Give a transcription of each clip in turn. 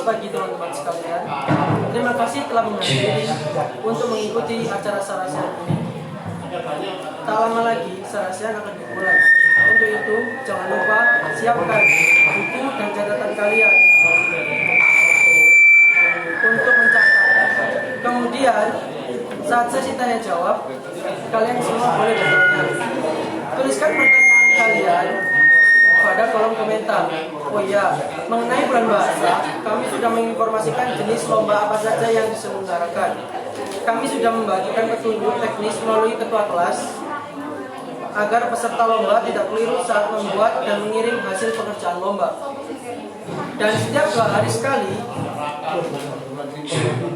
pagi teman-teman sekalian. Terima kasih telah menghadiri untuk mengikuti acara Sarasian ini. Tak lama lagi Sarasian akan dimulai. Untuk itu, jangan lupa siapkan buku dan catatan kalian untuk mencatat. Kemudian, saat sesi tanya jawab, kalian semua boleh bertanya. Tuliskan pertanyaan kalian pada kolom komentar. Oh iya, mengenai bulan bahasa, kami sudah menginformasikan jenis lomba apa saja yang diselenggarakan. Kami sudah membagikan petunjuk teknis melalui ketua kelas agar peserta lomba tidak keliru saat membuat dan mengirim hasil pekerjaan lomba. Dan setiap 2 hari sekali,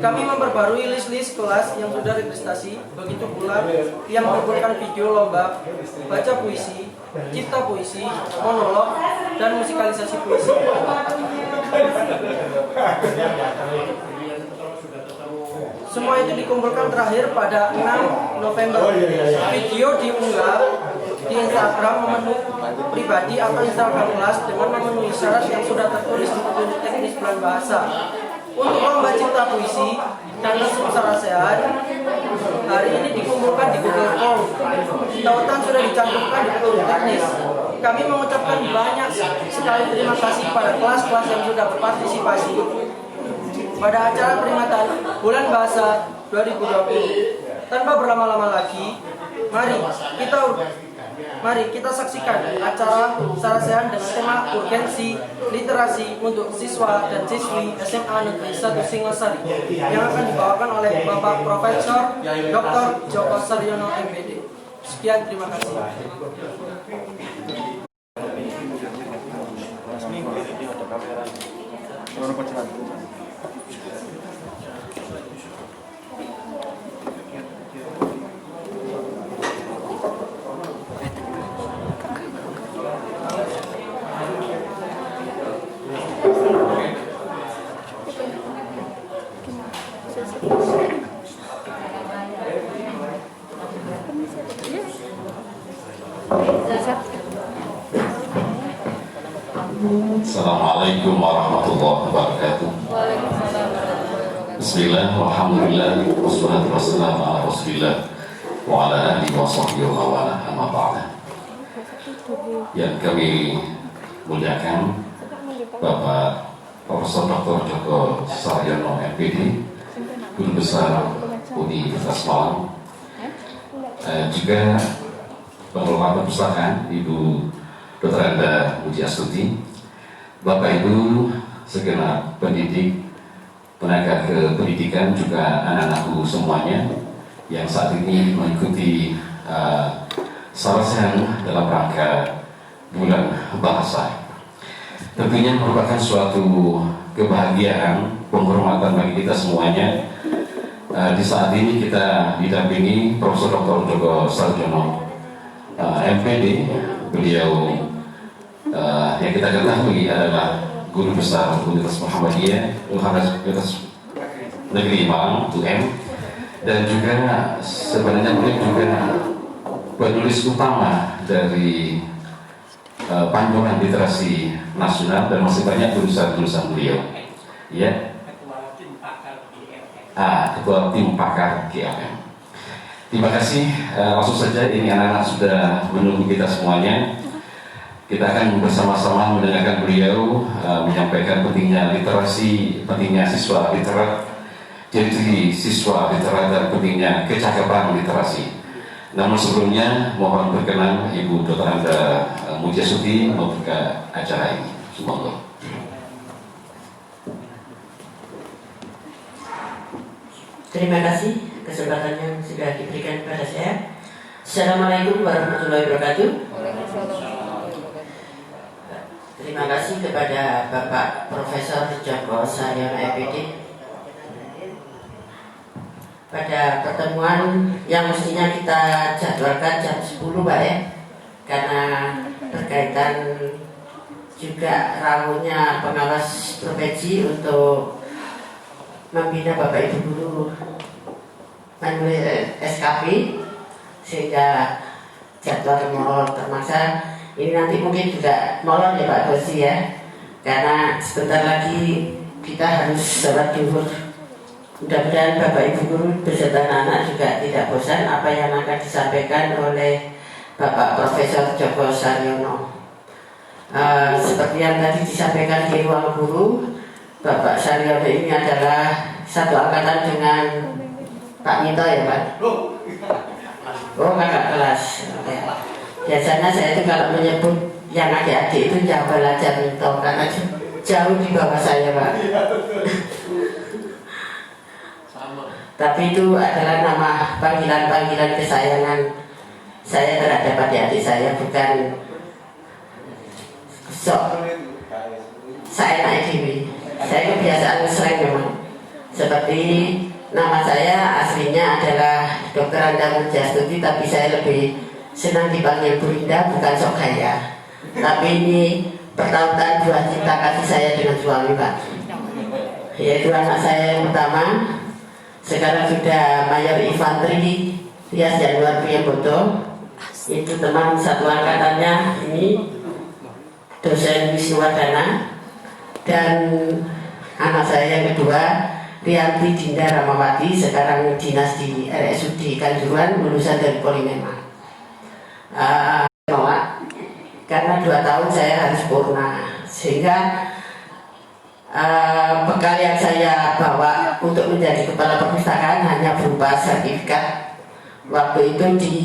kami memperbarui list-list kelas yang sudah registrasi, begitu pula yang mengumpulkan video lomba, baca puisi, cipta puisi, monolog, dan musikalisasi puisi. Semua itu dikumpulkan terakhir pada 6 November. Video diunggah di Instagram menu pribadi atau Instagram kelas dengan memenuhi syarat yang sudah tertulis di petunjuk teknis bulan bahasa. Untuk lomba cipta puisi dan lesung Sarasian, hari ini dikumpulkan di Google Form. Tautan sudah dicantumkan di petunjuk teknis. Kami mengucapkan banyak sekali terima kasih pada kelas-kelas yang sudah berpartisipasi pada acara peringatan Bulan Bahasa 2020. Tanpa berlama-lama lagi, mari kita saksikan acara Sarasian dengan tema urgensi literasi untuk siswa dan siswi SMA Negeri 1 Singosari yang akan dibawakan oleh Bapak Profesor Dr. Joko Saryono MPD. Sekian, terima kasih. Assalamualaikum warahmatullahi wabarakatuh. Bismillah, alhamdulillah, wassalatu wassalamu ala rasulillah wa ala alihi wa sahbihi wa wala amma ba'da. Yang kami muliakan Bapak Profesor Dr. Joko Saryono MPD, Guru Besar Universitas Malang, juga pengelola perpustakaan Ibu Dr. Anda Mujiastuti, Bapak Ibu segenap pendidik, tenaga kependidikan, juga anak-anakku semuanya yang saat ini mengikuti Sarasian dalam rangka Bulan Bahasa. Tentunya merupakan suatu kebahagiaan, penghormatan bagi kita semuanya. Di saat ini kita didampingi Profesor Dr. Joko Saryono MPD. Beliau yang kita ketahui adalah Guru Besar Universitas Muhammadiyah Universitas Negeri Malang UM, dan juga sebenarnya beliau juga penulis utama dari panduan literasi nasional, dan masih banyak tulisan-tulisan beliau. Ya, Ketua Tim Pakar GLM. Terima kasih. Langsung saja, ini anak-anak sudah menunggu kita semuanya. Kita akan bersama-sama mendengarkan beliau menyampaikan pentingnya literasi, pentingnya siswa literat, ciri siswa literat, dan pentingnya kecakapan literasi. Namun sebelumnya mohon berkenan Ibu Dr. Anda Mujiastuti membuka acara ini. Semoga. Terima kasih kesempatan yang sudah diberikan kepada saya. Assalamualaikum warahmatullahi wabarakatuh. Terima kasih kepada Bapak Profesor Joko Saryono MPD pada pertemuan yang mestinya kita jadwalkan jam 10, Pak, ya, karena berkaitan juga rawuhnya pengawas provinsi untuk membina Bapak Ibu guru menulis SKP, sehingga jadwal molor termaksa. Ini nanti mungkin juga molor ya Pak Dosi ya, karena sebentar lagi kita harus sholat duhur. Mudah-mudahan Bapak Ibu Guru beserta anak-anak juga tidak bosan apa yang akan disampaikan oleh Bapak Profesor Djoko Saryono. Seperti yang tadi disampaikan di ruang guru, Bapak Saryono ini adalah satu angkatan dengan Pak Minto ya Pak? Oh kakak kelas. Biasanya saya itu kalau menyebut yang adik-adik itu jauh belajar Minto karena jauh di bawah saya Pak. Tapi itu adalah nama panggilan-panggilan kesayangan saya terhadap adik-adik saya, bukan sok saya naik diri. Saya kebiasaan slang memang. Seperti nama saya aslinya adalah Dr. Anda Mujastuti, tapi saya lebih senang dipanggil Bu Indah, bukan sok kaya. Tapi ini pertautan buah cinta kasih saya dengan suami Pak, yaitu anak saya yang pertama. Sekarang sudah mayor infanteri Tias Januar Priyambodo. Itu teman satu angkatannya ini dosen Wisnuwardana. Dan anak saya yang kedua Rianti Dinda Ramawati, sekarang dinas di RSUD Kanjuruhan, lulusan dari Polimema. Karena 2 tahun saya harus purna, sehingga bekal yang saya bawa untuk menjadi kepala perpustakaan hanya berupa sertifikat. Waktu itu di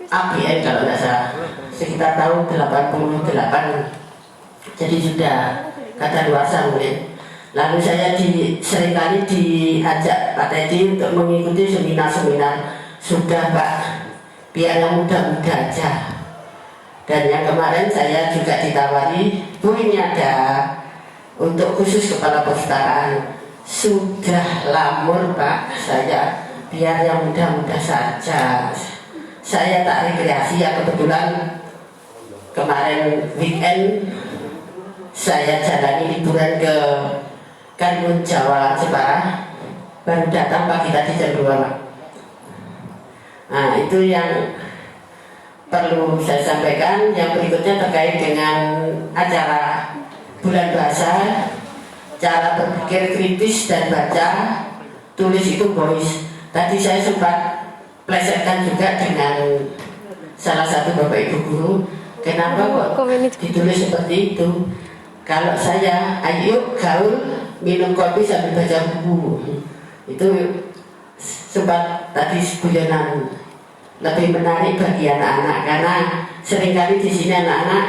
ABN kalau tidak salah, sekitar tahun 88. Jadi sudah kadaluarsa mungkin. Lalu saya seringkali diajak Pak Teddy untuk mengikuti seminar-seminar. Sudah Pak, biar yang muda-muda aja. Dan yang kemarin saya juga ditawari, Bu ini ada untuk khusus kepala perpustakaan. Sudah lamur Pak, saya biar yang muda-muda saja. Saya tak rekreasi, ya kebetulan kemarin weekend saya jalani liburan ke Karimun Jawa Jepara, baru datang pagi tadi jam 2 Pak. Nah itu yang perlu saya sampaikan. Yang berikutnya terkait dengan acara bulan bahasa, cara berpikir kritis dan baca tulis itu boys. Tadi saya sempat plesetkan juga dengan salah satu Bapak Ibu Guru, kenapa kok ditulis seperti itu. Kalau saya ayo gaul minum kopi sambil baca buku, itu sempat tadi guyonan. Lebih menarik bagi anak-anak karena seringkali di sini anak-anak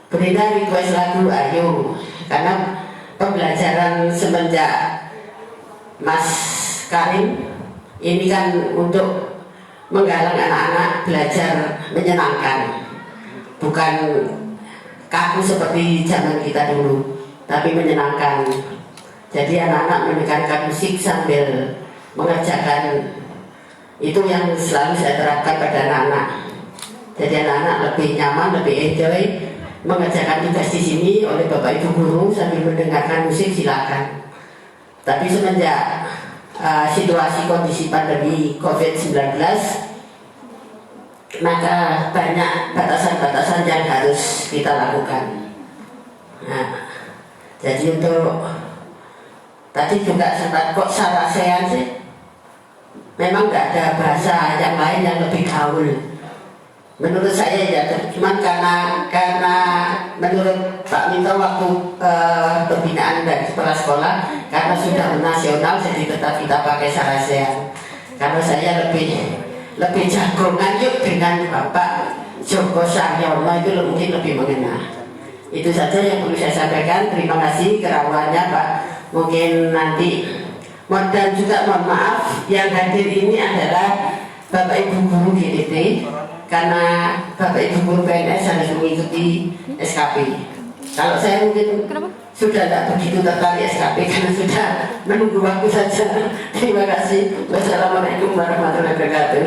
berindah request lagu ayo, karena pembelajaran semenjak Mas Karim ini kan untuk menggalang anak-anak belajar menyenangkan, bukan kaku seperti zaman kita dulu, tapi menyenangkan. Jadi anak-anak mendengarkan musik sambil mengerjakan. Itu yang selalu saya terapkan pada anak-anak. Jadi anak-anak lebih nyaman, lebih enjoy mengerjakan tugas di sini oleh Bapak Ibu Guru sambil mendengarkan musik, silakan. Tapi semenjak situasi kondisi pandemi COVID-19, maka banyak batasan-batasan yang harus kita lakukan. Nah, jadi untuk tadi juga sempat kok salah saya sih. Memang nggak ada bahasa yang lain yang lebih gaul menurut saya ya, cuman karena menurut Pak Minto waktu pembinaan dari kepala sekolah, karena sudah nasional jadi tetap kita pakai Sarasean. Karena saya lebih jagongan yuk dengan Bapak Djoko Saryono, itu mungkin lebih mengena. Itu saja yang perlu saya sampaikan. Terima kasih kerawannya Pak. Mungkin nanti dan juga mohon maaf, yang hadir ini adalah Bapak Ibu Guru GDT, karena Bapak Ibu Guru PNS harus mengikuti SKP. Kalau saya mungkin sudah tidak begitu tertarik SKP karena sudah menunggu waktu saja. Terima kasih. Wassalamualaikum warahmatullahi wabarakatuh.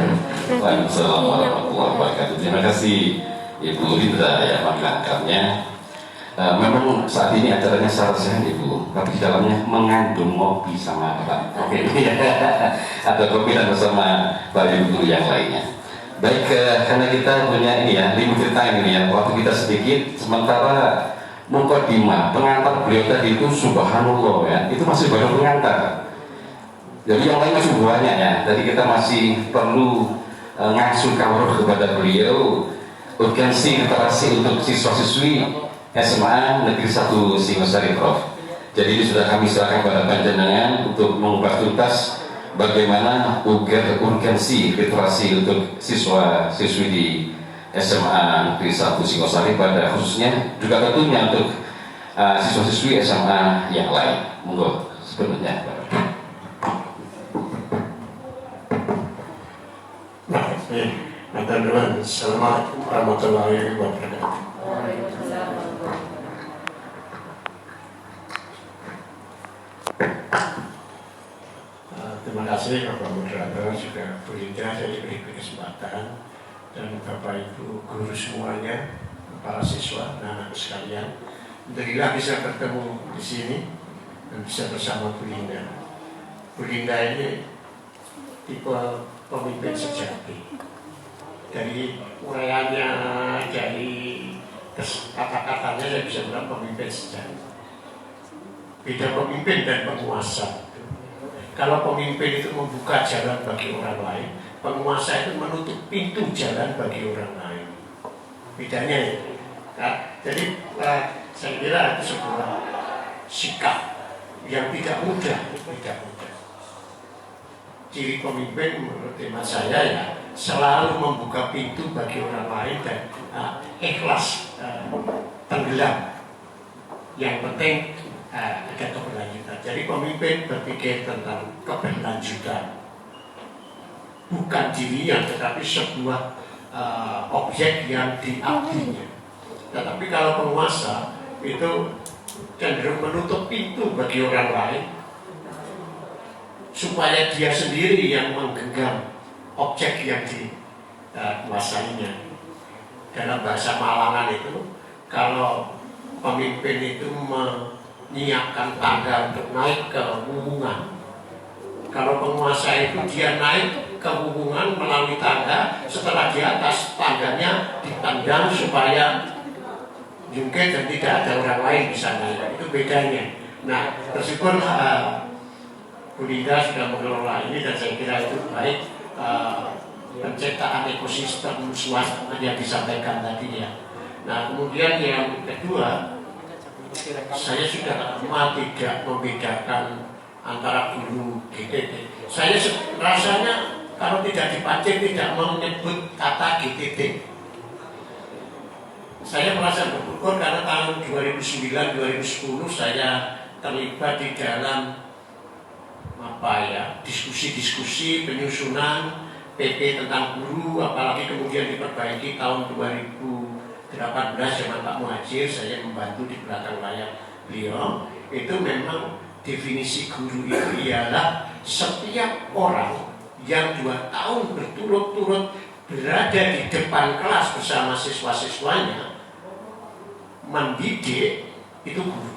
Waalaikumsalam warahmatullahi wabarakatuh. Terima kasih Ibu Linda ya panggilannya. Memang saat ini acaranya Sarasehan Ibu, tapi di dalamnya mengandung kopi sama apa? Oke, ada kopi dan bersama Bapak Ibu Guru yang lainnya. Baik, karena kita punya ini ya, libur time ini ya, waktu kita sedikit, sementara mukadimah pengantar beliau tadi itu subhanallah ya, itu masih baru pengantar. Jadi yang lain masih banyak ya. Tadi kita masih perlu ngasuh kawruh kepada beliau, urgensi literasi untuk siswa-siswi SMA Negeri 1 Singosari Prof. Jadi ini sudah kami serahkan kepada panjenengan untuk mengubah tuntas bagaimana urgensi literasi untuk siswa-siswi di SMA Negeri 1 Singosari pada khususnya, juga tentunya untuk siswa-siswi SMA yang lain. Monggo sebenarnya. Assalamualaikum warahmatullahi wabarakatuh. Terima kasih Bapak Moderator, juga Bu Linda, saya diberi kesempatan, dan Bapak Ibu guru semuanya, para siswa dan anak sekalian. Alhamdulillah bisa bertemu di sini dan bisa bersama Bu Linda. Bu Linda ini tipe pemimpin sejati. Dari uraiannya, dari kata-katanya saya bisa bilang pemimpin sejati. Beda pemimpin dan penguasa. Kalau pemimpin itu membuka jalan bagi orang lain, penguasa itu menutup pintu jalan bagi orang lain. Bedanya itu. Nah, jadi saya kira itu sebuah sikap yang tidak mudah, tidak mudah. Ciri pemimpin menurut tema saya ya selalu membuka pintu bagi orang lain dan ikhlas tenggelam. Yang penting ada keberlanjutan. Jadi pemimpin berpikir tentang keberlanjutan, bukan dirinya, tetapi sebuah objek yang diabdinya. Tetapi kalau penguasa itu cenderung menutup pintu bagi orang lain supaya dia sendiri yang menggenggam objek yang dikuasainya. Dalam bahasa Malangan itu, kalau pemimpin itu menyiapkan tangga untuk naik ke wuwungan, kalau penguasa itu dia naik ke wuwungan melalui tangga, setelah di atas tangganya ditendang supaya jungkir dan tidak ada orang lain bisa naik. Itu bedanya. Nah, meskipun Bu Linda sudah mengelola ini dan saya kira itu baik, penciptaan ekosistem suasana yang disampaikan tadi ya. Nah, kemudian yang kedua, saya sudah lama tidak membedakan antara guru GTT. Saya rasanya kalau tidak dipancing tidak menyebut kata GTT. Saya merasa bersyukur karena tahun 2009-2010 saya terlibat di dalam diskusi-diskusi penyusunan PP tentang guru, apalagi kemudian diperbaiki tahun 2018 zaman Pak Muhajir, saya membantu di belakang layar beliau. Itu memang definisi guru itu ialah setiap orang yang 2 tahun berturut-turut berada di depan kelas bersama siswa-siswanya mendidik, itu guru.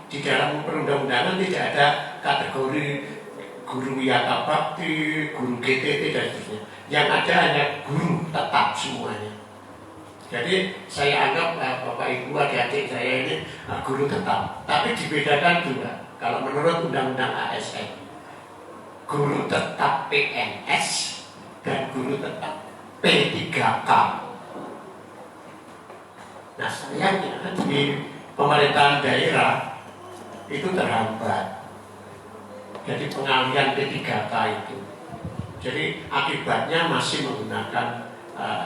Di dalam perundang-undangan tidak ada kategori guru wiyata bakti, guru GTT dan seterusnya. Yang ada hanya guru tetap semuanya. Jadi saya anggap Bapak Ibu adik-adik saya ini guru tetap. Tapi dibedakan juga. Kalau menurut Undang-Undang ASN, guru tetap PNS dan guru tetap P3K. Nah, sayangnya di pemerintahan daerah itu terhambat. Jadi pengalihan P3K itu. Jadi akibatnya masih menggunakan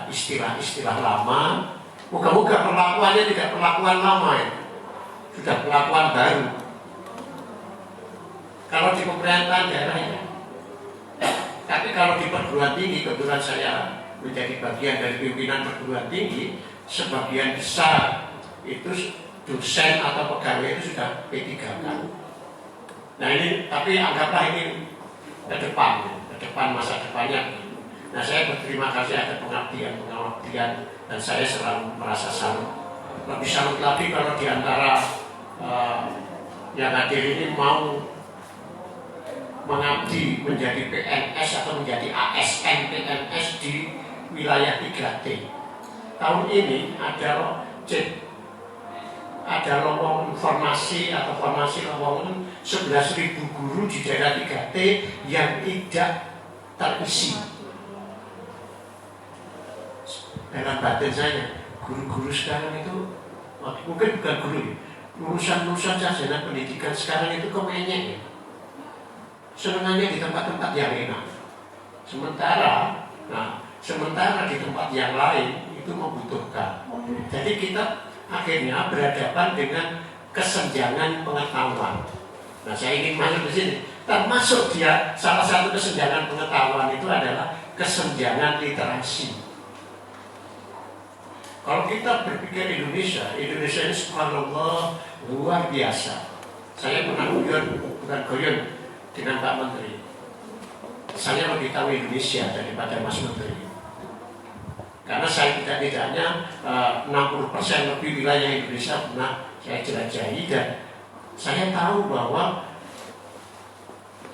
istilah-istilah lama. Moga-moga perlakuannya tidak perlakuan lama ya. Sudah perlakuan baru. Kalau di pemerintahan daerah ya. Tapi kalau di perguruan tinggi, kebetulan saya menjadi bagian dari pimpinan perguruan tinggi, sebagian besar itu dosen atau pegawai itu sudah P3K. Nah ini, tapi anggaplah ini ke depan masa depannya. Nah saya berterima kasih ada pengabdian dan saya selalu merasa salut. Lebih salut lagi kalau diantara yang hadir ini mau mengabdi menjadi PNS atau menjadi ASN PNS di wilayah 3T. Tahun ini ada ada lowongan formasi atau formasi lowongan 11.000 guru di daerah 3T yang tidak terisi. Dalam batin saya, guru-guru sekarang itu mungkin bukan guru, lulusan-lulusan sarjana pendidikan sekarang itu kemenyek ya. Senangannya di tempat-tempat yang enak. Sementara di tempat yang lain itu membutuhkan. Jadi kita akhirnya berhadapan dengan kesenjangan pengetahuan. Nah, saya ingin masuk di sini. Termasuk dia salah satu kesenjangan pengetahuan itu adalah kesenjangan literasi. Kalau kita berpikir Indonesia ini subhanallah luar biasa. Saya pernah guyon dengan Pak Menteri. Saya lebih tahu Indonesia daripada Mas Menteri. Karena saya tidaknya 60% lebih wilayah Indonesia pernah saya jelajahi dan saya tahu bahwa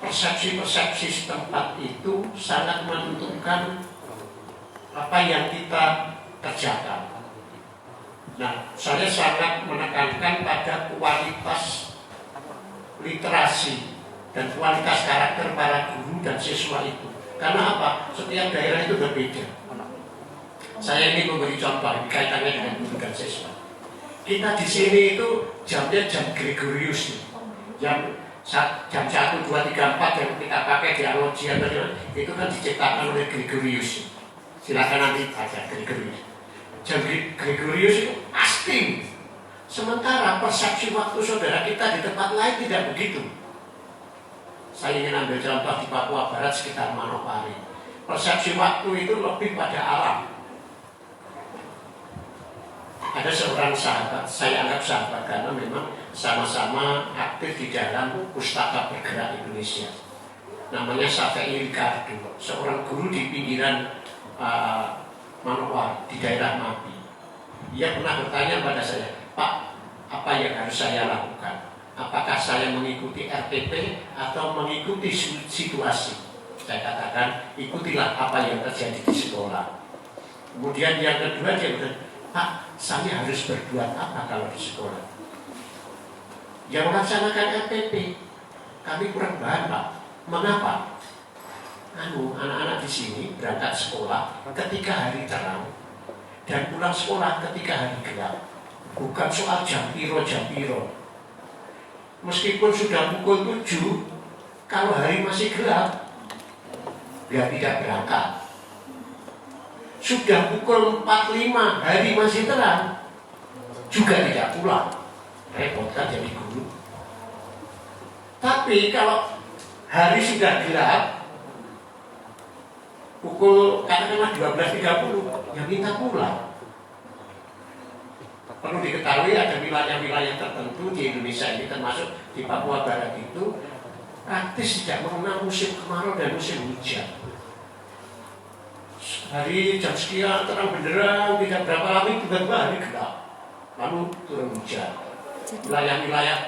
persepsi-persepsi setempat itu sangat menentukan apa yang kita kerjakan. Nah, saya sangat menekankan pada kualitas literasi dan kualitas karakter para guru dan siswa itu. Karena apa? Setiap daerah itu berbeda. Saya ingin memberi contoh kaitannya dengan guru dan siswa. Kita di sini itu jamnya jam Gregorius, jam 1, 2, 3, 4 yang kita pakai di analogi itu kan diciptakan oleh Gregorius. Silakan nanti baca Gregorius. Jam Gregorius itu pasti. Sementara persepsi waktu saudara kita di tempat lain tidak begitu. Saya ingin ambil contoh di Papua Barat sekitar Manokwari. Persepsi waktu itu lebih pada alam. Ada seorang sahabat, saya anggap sahabat karena memang sama-sama aktif di dalam Pustaka Bergerak Indonesia. Namanya Safei Ricardo, seorang guru di pinggiran Manokwari, di daerah Mapi. Ia pernah bertanya pada saya, Pak, apa yang harus saya lakukan? Apakah saya mengikuti RTP atau mengikuti situasi? Saya katakan, ikutilah apa yang terjadi di sekolah. Kemudian yang kedua dia bilang, Pak, saya harus berbuat apa kalau di sekolah? Yang melaksanakan RTP, kami kurang paham, Pak. Mengapa? Anak-anak di sini berangkat sekolah ketika hari terang dan pulang sekolah ketika hari gelap. Bukan soal jam piro. Meskipun sudah pukul 7, kalau hari masih gelap, dia tidak berangkat. Sudah pukul 4.05, hari masih terang, juga tidak pulang. Repot kan jadi guru. Tapi kalau hari sudah gelap, pukul katakanlah 12.30, ya minta pulang. Perlu diketahui ada wilayah-wilayah tertentu di Indonesia ini, termasuk di Papua Barat itu, praktis tidak mengenal musim kemarau dan musim hujan. Hari jam sekian terang benderang, tidak berapa lama tiba-tiba hari gelap, lalu turun hujan. Wilayah-wilayah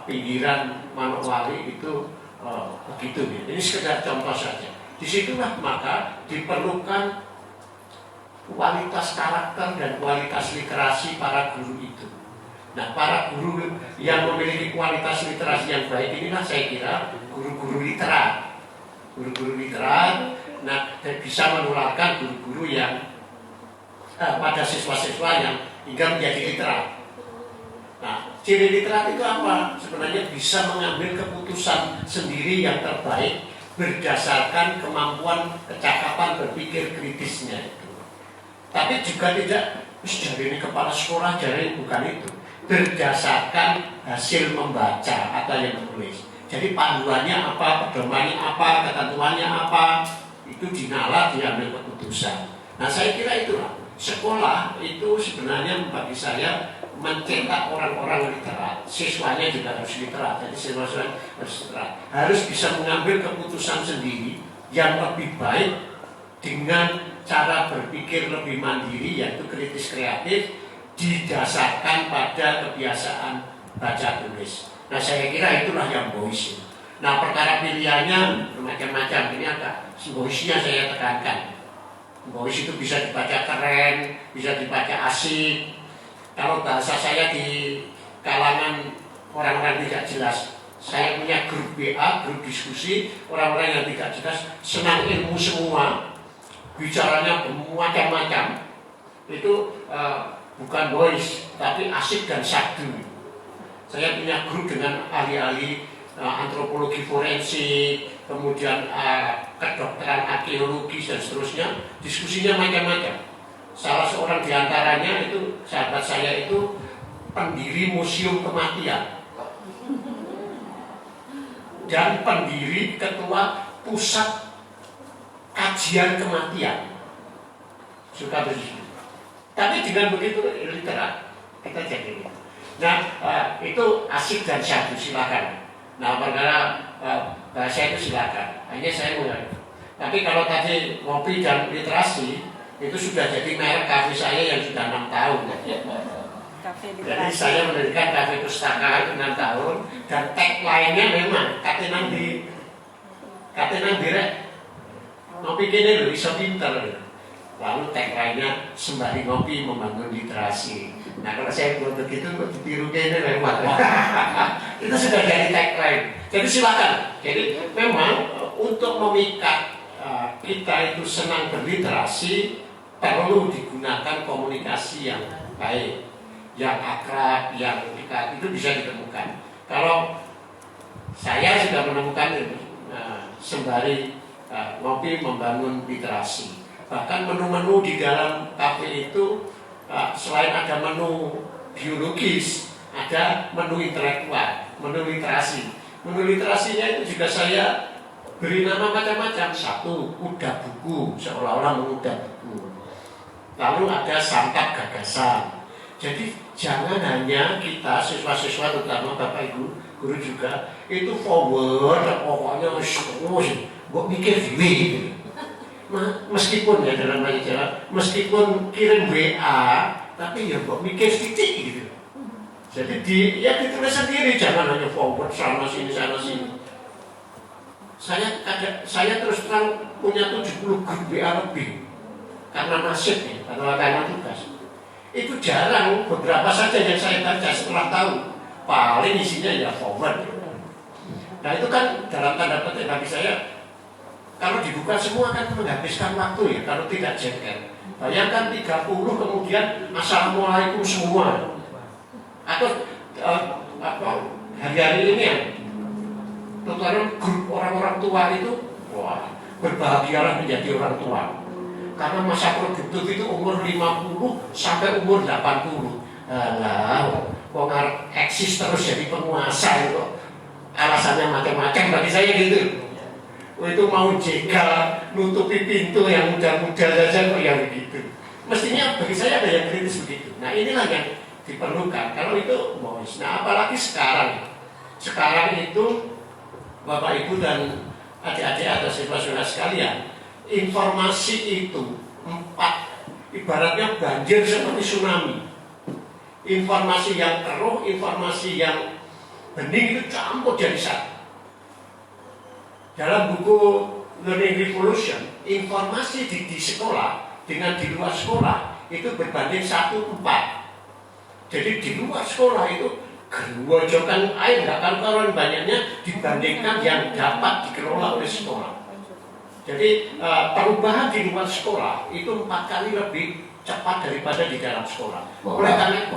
pinggiran Manokwari itu begitu. Ini sekedar contoh saja. Disitulah maka diperlukan kualitas karakter dan kualitas literasi para guru itu. Nah, para guru yang memiliki kualitas literasi yang baik inilah saya kira guru-guru literat. Guru-guru literat, nah, dan bisa menularkan guru-guru yang pada siswa-siswa yang ingin menjadi literat. Nah, ciri literat itu apa? Sebenarnya bisa mengambil keputusan sendiri yang terbaik berdasarkan kemampuan kecakapan berpikir kritisnya itu. Tapi juga tidak, jadi ini kepala sekolah, jadi bukan itu. Berdasarkan hasil membaca atau yang menulis. Jadi panduannya apa, pedomannya apa, ketentuannya apa, itu dinalar, diambil keputusan. Nah, saya kira itulah. Sekolah itu sebenarnya bagi saya mencetak orang-orang literat. Siswanya juga harus literat. Jadi siswa-siswa harus literat. Harus bisa mengambil keputusan sendiri yang lebih baik dengan cara berpikir lebih mandiri, yaitu kritis kreatif, didasarkan pada kebiasaan baca tulis. Nah, saya kira itulah yang Boyce. Nah, perkara pilihannya macam-macam. Ini agak Boyce-nya saya tekankan. Boyce itu bisa dibaca keren, bisa dibaca asik, Kalau bahasa saya di kalangan orang-orang tidak jelas, saya punya grup WA, grup diskusi, orang-orang yang tidak jelas, senang ilmu semua, bicaranya macam-macam. Itu bukan voice, tapi asik dan syahdu. Saya punya grup dengan ahli-ahli antropologi forensik, kemudian kedokteran arkeologi dan seterusnya, diskusinya macam-macam. Salah seorang diantaranya itu sahabat saya itu pendiri Museum Kematian dan pendiri ketua Pusat Kajian Kematian. Suka begitu. Tapi dengan begitu literat kita jadi. Nah itu asik dan syahdu, silakan. Nah perkara bahasa itu silakan. Hanya saya mulai. Tapi kalau tadi ngopi dan literasi itu sudah jadi merek kafe saya yang sudah 6 tahun. Jadi saya mendirikan kafe pustaka 6 tahun dan tagline-nya memang katenan direk ngopi kene lho iso pinter. Lalu tagline-nya sembari ngopi membangun literasi. Nah kalau saya buat begitu kok ditiru kene lewat. Itu sudah jadi tagline. Jadi silakan. Jadi memang untuk memikat kita itu senang berliterasi, perlu digunakan komunikasi yang baik, yang akrab, yang dekat, itu bisa ditemukan. Kalau saya sudah menemukan itu, sembari ngopi membangun literasi. Bahkan menu-menu di dalam kafe itu selain ada menu biologis, ada menu intelektual, menu literasi. Menu literasinya itu juga saya beri nama macam-macam. Satu, kuda buku, seolah-olah mengudah buku. Lalu ada santap gagasan. Jadi jangan hanya kita siswa-siswa, terutama Bapak Ibu guru juga, itu forward, pokoknya kok mikir dhewe. Meskipun ya dalam bahasa Jawa, meskipun kirim WA, tapi ya kok mikir titik gitu. Jadi ditulis sendiri, jangan hanya forward sana sini. Saya terus terang punya 70 grup WA lebih. Karena nasib ya, karena tugas. Itu jarang, beberapa saja yang saya baca setelah tahu. Paling isinya ya forward. Nah itu kan dalam tanda petik bagi saya, kalau dibuka semua kan menghabiskan waktu ya, kalau tidak jengkel. Bayangkan 30 kemudian assalamualaikum semua. Atau hari-hari ini ya, terutama grup orang-orang tua itu, wah berbahagialah menjadi orang tua. Karena masa produktif itu umur 50 sampai umur 80. Alah, kok eksis terus jadi penguasa itu. Alasannya macam-macam bagi saya gitu. Itu mau jegal, nutupi pintu yang muda-muda saja kok yang begitu. Mestinya bagi saya ada yang kritis begitu. Nah inilah yang diperlukan. Kalau itu boys. Nah apalagi sekarang. Sekarang itu Bapak Ibu dan adik-adik atau siswa-siswa sekalian, informasi itu 4, ibaratnya banjir seperti tsunami. Informasi yang keruh, informasi yang bening itu campur jadi satu. Dalam buku Learning Revolution, informasi di sekolah dengan di luar sekolah itu berbanding 1:4. Jadi di luar sekolah itu gerojokan air nggak karuan banyaknya dibandingkan yang dapat dikelola oleh sekolah. Jadi perubahan di luar sekolah itu 4 kali lebih cepat daripada di dalam sekolah. Oleh karena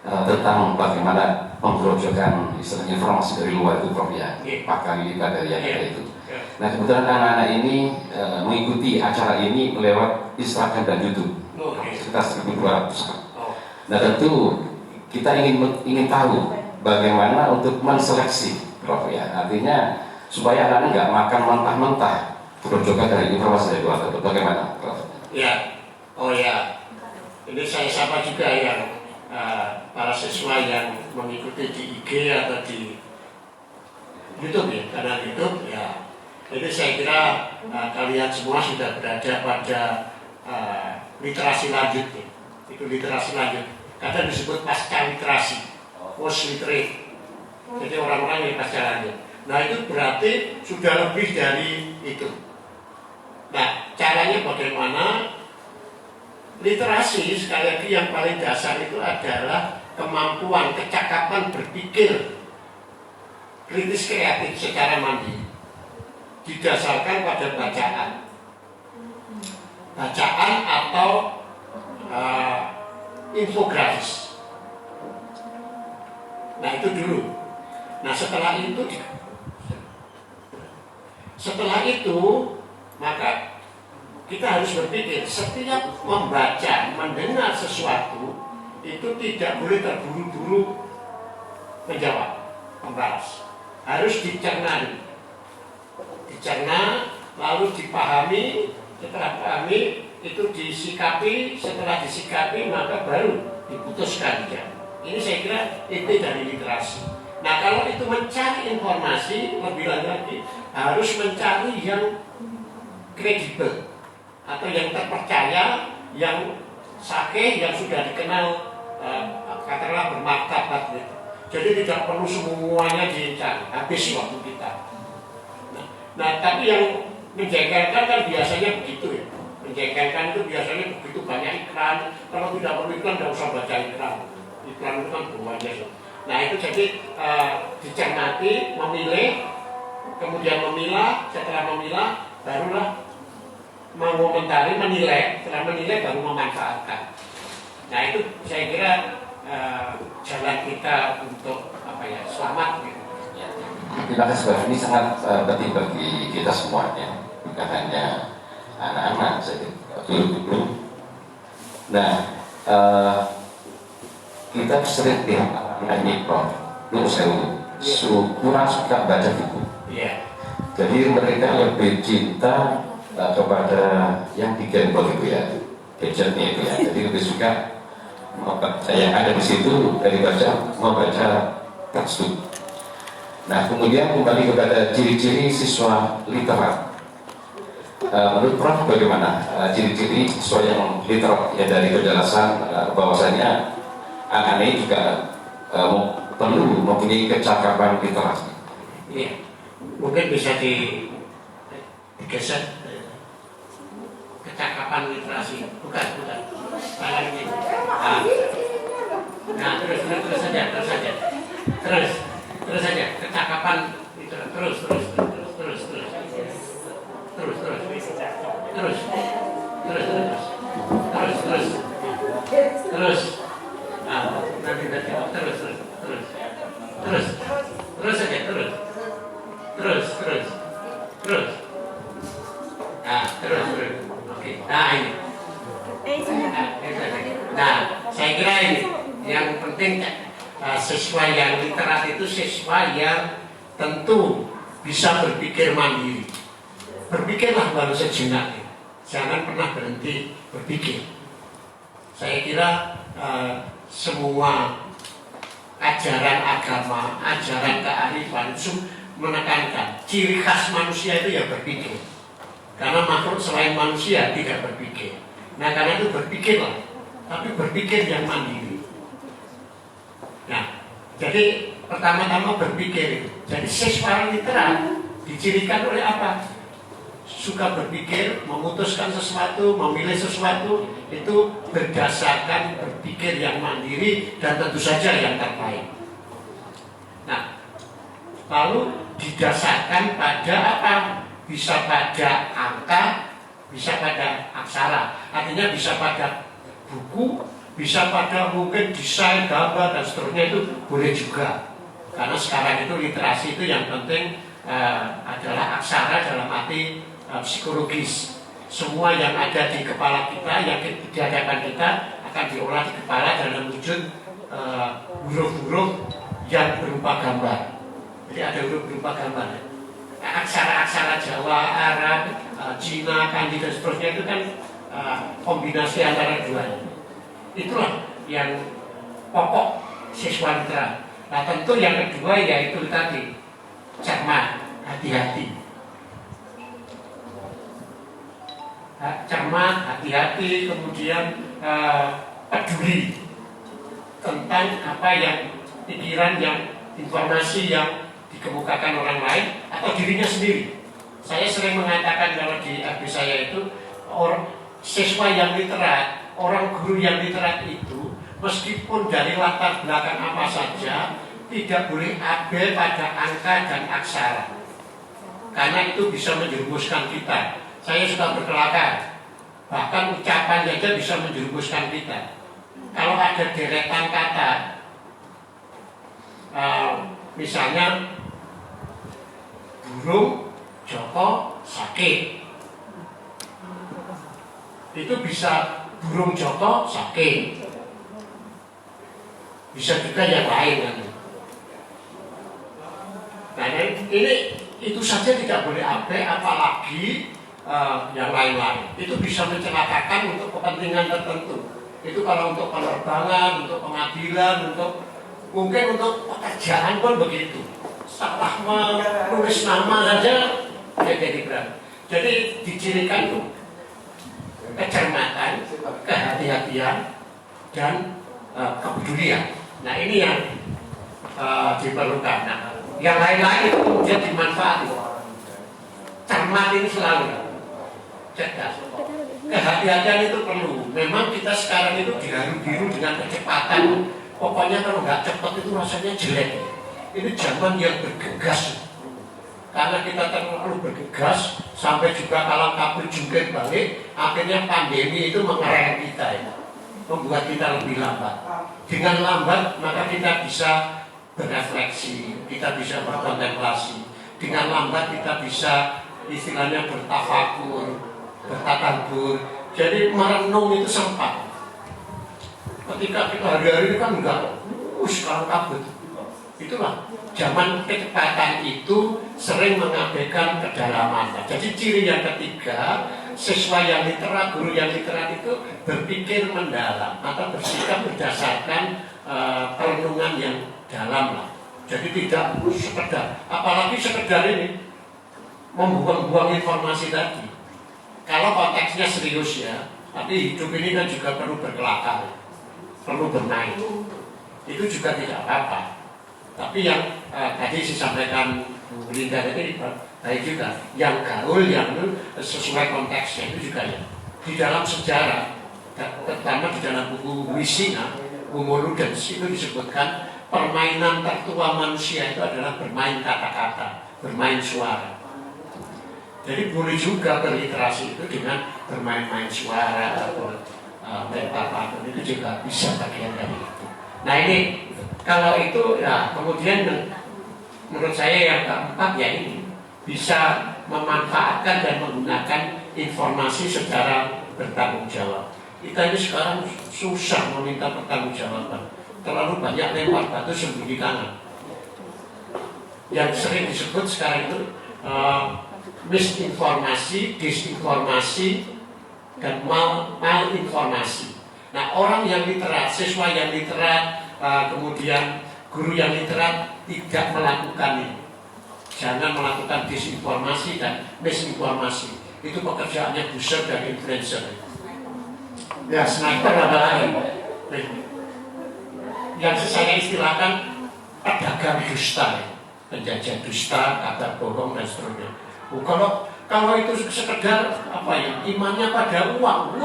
tentang bagaimana penggerojokan istilahnya informasi dari luar itu Prof ya, 4 kali lipat dari yang ada itu. Nah kebetulan anak-anak ini mengikuti acara ini lewat Instagram dan YouTube sekitar 1.200. Nah tentu kita ingin tahu bagaimana untuk menseleksi Prof ya, artinya supaya anak-anak nggak makan mentah-mentah gerojokan dari informasi dari luar itu. Bagaimana Prof? Ya, oh ya, ini saya sapa juga yang para siswa yang mengikuti di IG atau di YouTube ya, kanal YouTube ya. Jadi saya kira kalian semua sudah berada pada literasi lanjut ya. Itu literasi lanjut. Kadang disebut pasca literasi, post literate. Jadi orang-orang yang pasca lanjut. Nah itu berarti sudah lebih dari itu. Nah caranya bagaimana? literasi sekali lagi yang paling dasar itu adalah kemampuan, kecakapan berpikir kritis kreatif secara mandiri, didasarkan pada bacaan atau infografis. Nah itu dulu. Nah setelah itu maka kita harus berpikir setiap membaca, mendengar sesuatu itu tidak boleh terburu-buru menjawab, membalas. Harus dicerna, lalu dipahami, setelah pahami itu disikapi, setelah disikapi maka baru diputuskan. Ini saya kira inti dari literasi. Nah kalau itu mencari informasi lebih lanjut lagi harus mencari yang kredibel atau yang terpercaya, yang sahih, yang sudah dikenal katakanlah bermartabat gitu. Jadi tidak perlu semuanya dicari, habis waktu kita. Nah tapi yang menjengkelkan kan biasanya begitu ya. Menjengkelkan itu biasanya begitu banyak iklan. Kalau tidak perlu iklan, tidak usah baca iklan. Iklan itu kan banyak. Nah itu jadi dicermati, memilih, kemudian memilah. Setelah memilah, barulah mengomentari, menilai. Setelah menilai, baru memanfaatkan. Nah itu saya kira jalan kita untuk selamat gitu. Ya. Terima kasih Pak. Ini sangat penting bagi kita semuanya, bukan hanya anak-anak saja, guru-guru. Nah, kita sering nyanyi Prof. Lu kurang suka baca buku. Yeah. Jadi mereka lebih cinta kepada yang digembel gitu ya, gadgetnya itu ya. Jadi lebih suka membaca yang ada di situ daripada membaca tekstur. Nah, kemudian kembali kepada ciri-ciri siswa literat. Menurut Prof bagaimana ciri-ciri siswa yang literat ya, dari penjelasan bahwasanya anak ini juga perlu mempunyai kecakapan literasi. Iya, mungkin bisa digeser kecakapan literasi, bukan. Nah, terus saja kecakapan literasi, terus. Nah, nanti terus saja. Nah, terus. Oke. Nah, ini. Nah, saya kira ini yang penting siswa yang literat itu siswa yang tentu bisa berpikir mandiri. Berpikirlah baru sejenak. Jangan pernah berhenti berpikir. Saya kira semua ajaran agama, ajaran kearifan itu menekankan ciri khas manusia itu ya berpikir. Karena makhluk selain manusia tidak berpikir. Nah karena itu berpikirlah, tapi berpikir yang mandiri. Nah, jadi pertama-tama berpikir itu. Jadi siswa literat dicirikan oleh apa? Suka berpikir, memutuskan sesuatu, memilih sesuatu itu berdasarkan berpikir yang mandiri dan tentu saja yang terbaik. Nah, lalu didasarkan pada apa? Bisa pada angka, bisa pada aksara. Artinya bisa pada buku, bisa pada mungkin desain, gambar dan seterusnya itu boleh juga. Karena sekarang itu literasi itu yang penting adalah aksara dalam arti psikologis. Semua yang ada di kepala kita, yang di hadapan kita akan diolah di kepala dalam wujud huruf-huruf yang berupa gambar. Jadi ada huruf berupa gambar. Aksara-aksara Jawa, Arab, Cina, Kanji dan seterusnya itu kan kombinasi antara duanya. Itulah yang pokok siswa literat. Nah tentu yang kedua yaitu tadi cermat, hati-hati. Cermat, hati-hati, kemudian peduli tentang apa yang pikiran, yang informasi yang dikemukakan orang lain atau dirinya sendiri. Saya sering mengatakan kalau di FB saya itu siswa yang literat orang guru yang literat itu meskipun dari latar belakang apa saja tidak boleh abai pada angka dan aksara, karena itu bisa menjerumuskan kita. Saya suka berkelakar, bahkan ucapan saja bisa menjerumuskan kita. Kalau ada deretan kata, misalnya burung Joko sakit, itu bisa burung Joko sakit, bisa juga yang lain kan. Nah ini itu saja tidak boleh abai, apalagi yang lain-lain. Itu bisa mencelakakan untuk kepentingan tertentu. Itu kalau untuk penerbangan, untuk pengadilan, mungkin untuk pekerjaan pun begitu. Salah menulis nama saja jadi berat. Jadi dicirikan tuh kecermatan, kehati-hatian, dan kepedulian. Nah ini yang diperlukan. Nah, yang lain-lain itu kemudian dimanfaati. Cermat ini selalu cerdas. Kehati-hatian itu perlu. Memang kita sekarang itu diharu-biru dengan kecepatan. Pokoknya kalau nggak cepat itu rasanya jelek. Ini zaman yang bergegas. Karena kita terlalu bergegas, sampai juga kalau kabur jungkir balik, akhirnya pandemi itu mengerem kita ya. Membuat kita lebih lambat. Dengan lambat maka kita bisa berefleksi, kita bisa berkontemplasi. Dengan lambat kita bisa istilahnya bertafakur, bertadabbur. Jadi merenung itu sempat. Ketika kita hari-hari ini kan enggak sekarang kabut. Itulah zaman kecepatan itu sering mengabaikan kedalaman. Jadi ciri yang ketiga, siswa yang literat, guru yang literat itu berpikir mendalam atau bersikap berdasarkan perenungan yang dalam lah. Jadi tidak sekedar, apalagi sekedar ini membuang-buang informasi tadi. Kalau konteksnya serius ya, tapi hidup ini kan juga perlu berkelakar, perlu bermain. Itu juga tidak apa-apa. Tapi yang tadi disampaikan Bu Linda ini baik juga. Yang gaul, yang sesuai konteksnya itu juga ya. Di dalam sejarah, terutama di dalam buku Wisina, Homo Ludens itu disebutkan permainan tertua manusia itu adalah bermain kata-kata, bermain suara. Jadi boleh juga berliterasi itu dengan bermain-main suara atau metafakun itu juga bisa bagian dari itu. Nah ini kalau itu ya kemudian menurut saya yang keempat ya ini bisa memanfaatkan dan menggunakan informasi secara bertanggung jawab. Kita ini sekarang susah meminta pertanggungjawaban. Terlalu banyak lempar batu sembunyi kanan. Yang sering disebut sekarang itu misinformasi, disinformasi, dan malinformasi. Nah orang yang literat, siswa yang literat, kemudian guru yang literat tidak melakukan ini. Jangan melakukan disinformasi dan misinformasi. Itu pekerjaannya buzzer dan influencer. Ya sniper apa lagi? Yang saya istilahkan pedagang dusta, penjajah dusta, kabar bohong dan seterusnya. Kalau itu sekedar apa ya, imannya pada uang,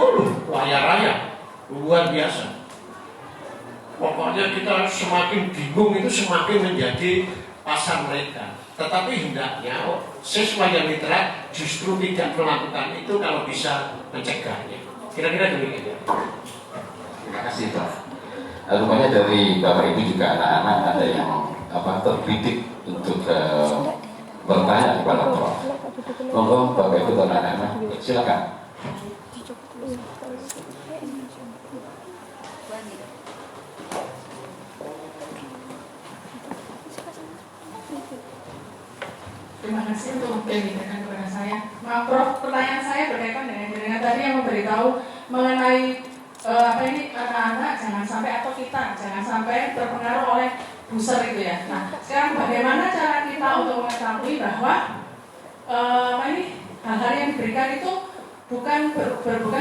kaya raya, luar biasa. Pokoknya kita semakin bingung itu semakin menjadi pasar mereka. Tetapi hendaknya siswa yang literat justru tidak melakukan itu kalau bisa mencegahnya. Kira-kira demikian. Terima kasih Pak. Rupanya dari Bapak Ibu juga anak-anak ada yang terdidik untuk bertanya kepada Prof. Monggo Bapak Ibu dan anak-anak silakan. Terima kasih untuk yang diberikan kepada saya. Maaf Prof, pertanyaan saya berkaitan dengan tadi yang memberitahu mengenai anak-anak jangan sampai atau kita jangan sampai terpengaruh oleh buzzer itu ya. Nah, sekarang bagaimana cara kita untuk mengetahui bahwa hal-hal yang diberikan itu bukan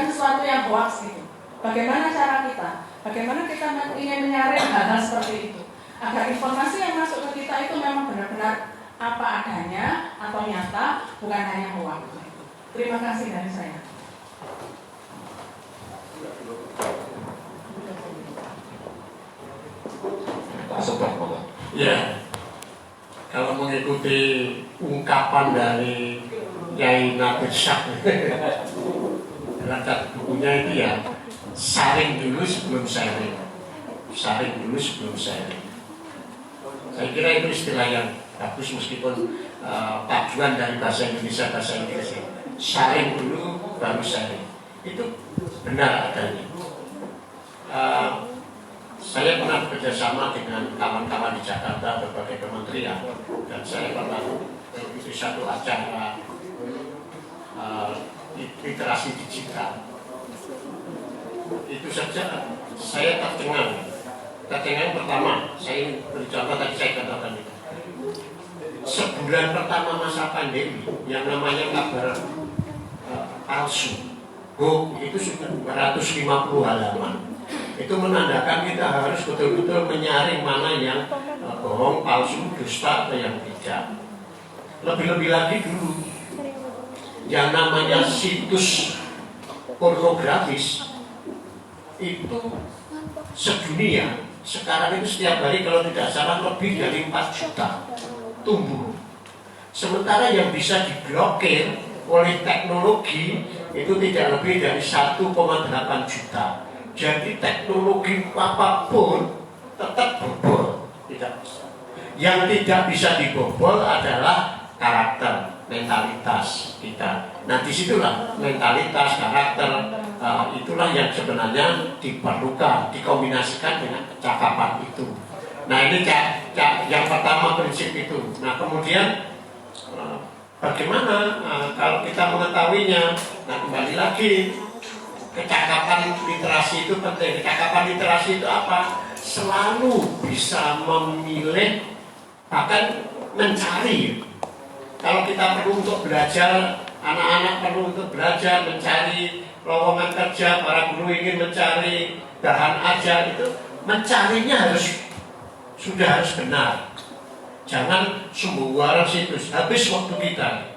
sesuatu yang hoax gitu. Bagaimana cara kita? Bagaimana kita ingin menyaring hal-hal seperti itu agar informasi yang masuk ke kita itu memang benar-benar apa adanya atau nyata, bukan hanya hoax. Terima kasih dari saya. Super, Bapak. Ya, kalau mengikuti ungkapan dari Yai Nadir Syah dalam satu bukunya itu ya, saring dulu sebelum sharing. Saring dulu sebelum sharing. Saya kira itu istilah yang bagus meskipun paduan dari bahasa Indonesia bahasa Inggris. Sharing dulu baru sharing. Itu benar adanya. Saya pernah bekerjasama dengan kawan-kawan di Jakarta berbagai kementerian, dan saya pernah mengikuti satu acara literasi digital. Itu saja saya tercengang. Tercengang pertama, saya beri contoh tadi saya katakan itu. Sebulan pertama masa pandemi, yang namanya kabar palsu, hoax itu sudah 250 halaman. Itu menandakan kita harus betul-betul menyaring mana yang bohong, palsu, dusta atau yang tidak. Lebih-lebih lagi dulu, yang namanya situs pornografis itu sedunia sekarang itu setiap hari kalau tidak salah lebih dari 4 juta tumbuh. Sementara yang bisa diblokir oleh teknologi itu tidak lebih dari 1,8 juta. Jadi teknologi apapun tetap bobol, tidak bisa. Yang tidak bisa dibobol adalah karakter, mentalitas kita. Nah disitulah mentalitas, karakter, itulah yang sebenarnya diperlukan, dikombinasikan dengan kecakapan itu. Nah ini yang pertama prinsip itu. Nah kemudian bagaimana kalau kita mengetahuinya? Nah kembali lagi, kecakapan literasi itu penting. Kecakapan literasi itu apa? Selalu bisa memilih, bahkan mencari. Kalau kita perlu untuk belajar, anak-anak perlu untuk belajar, mencari lowongan kerja, para guru ingin mencari bahan ajar, itu mencarinya sudah harus benar. Jangan sumber situs, habis waktu kita.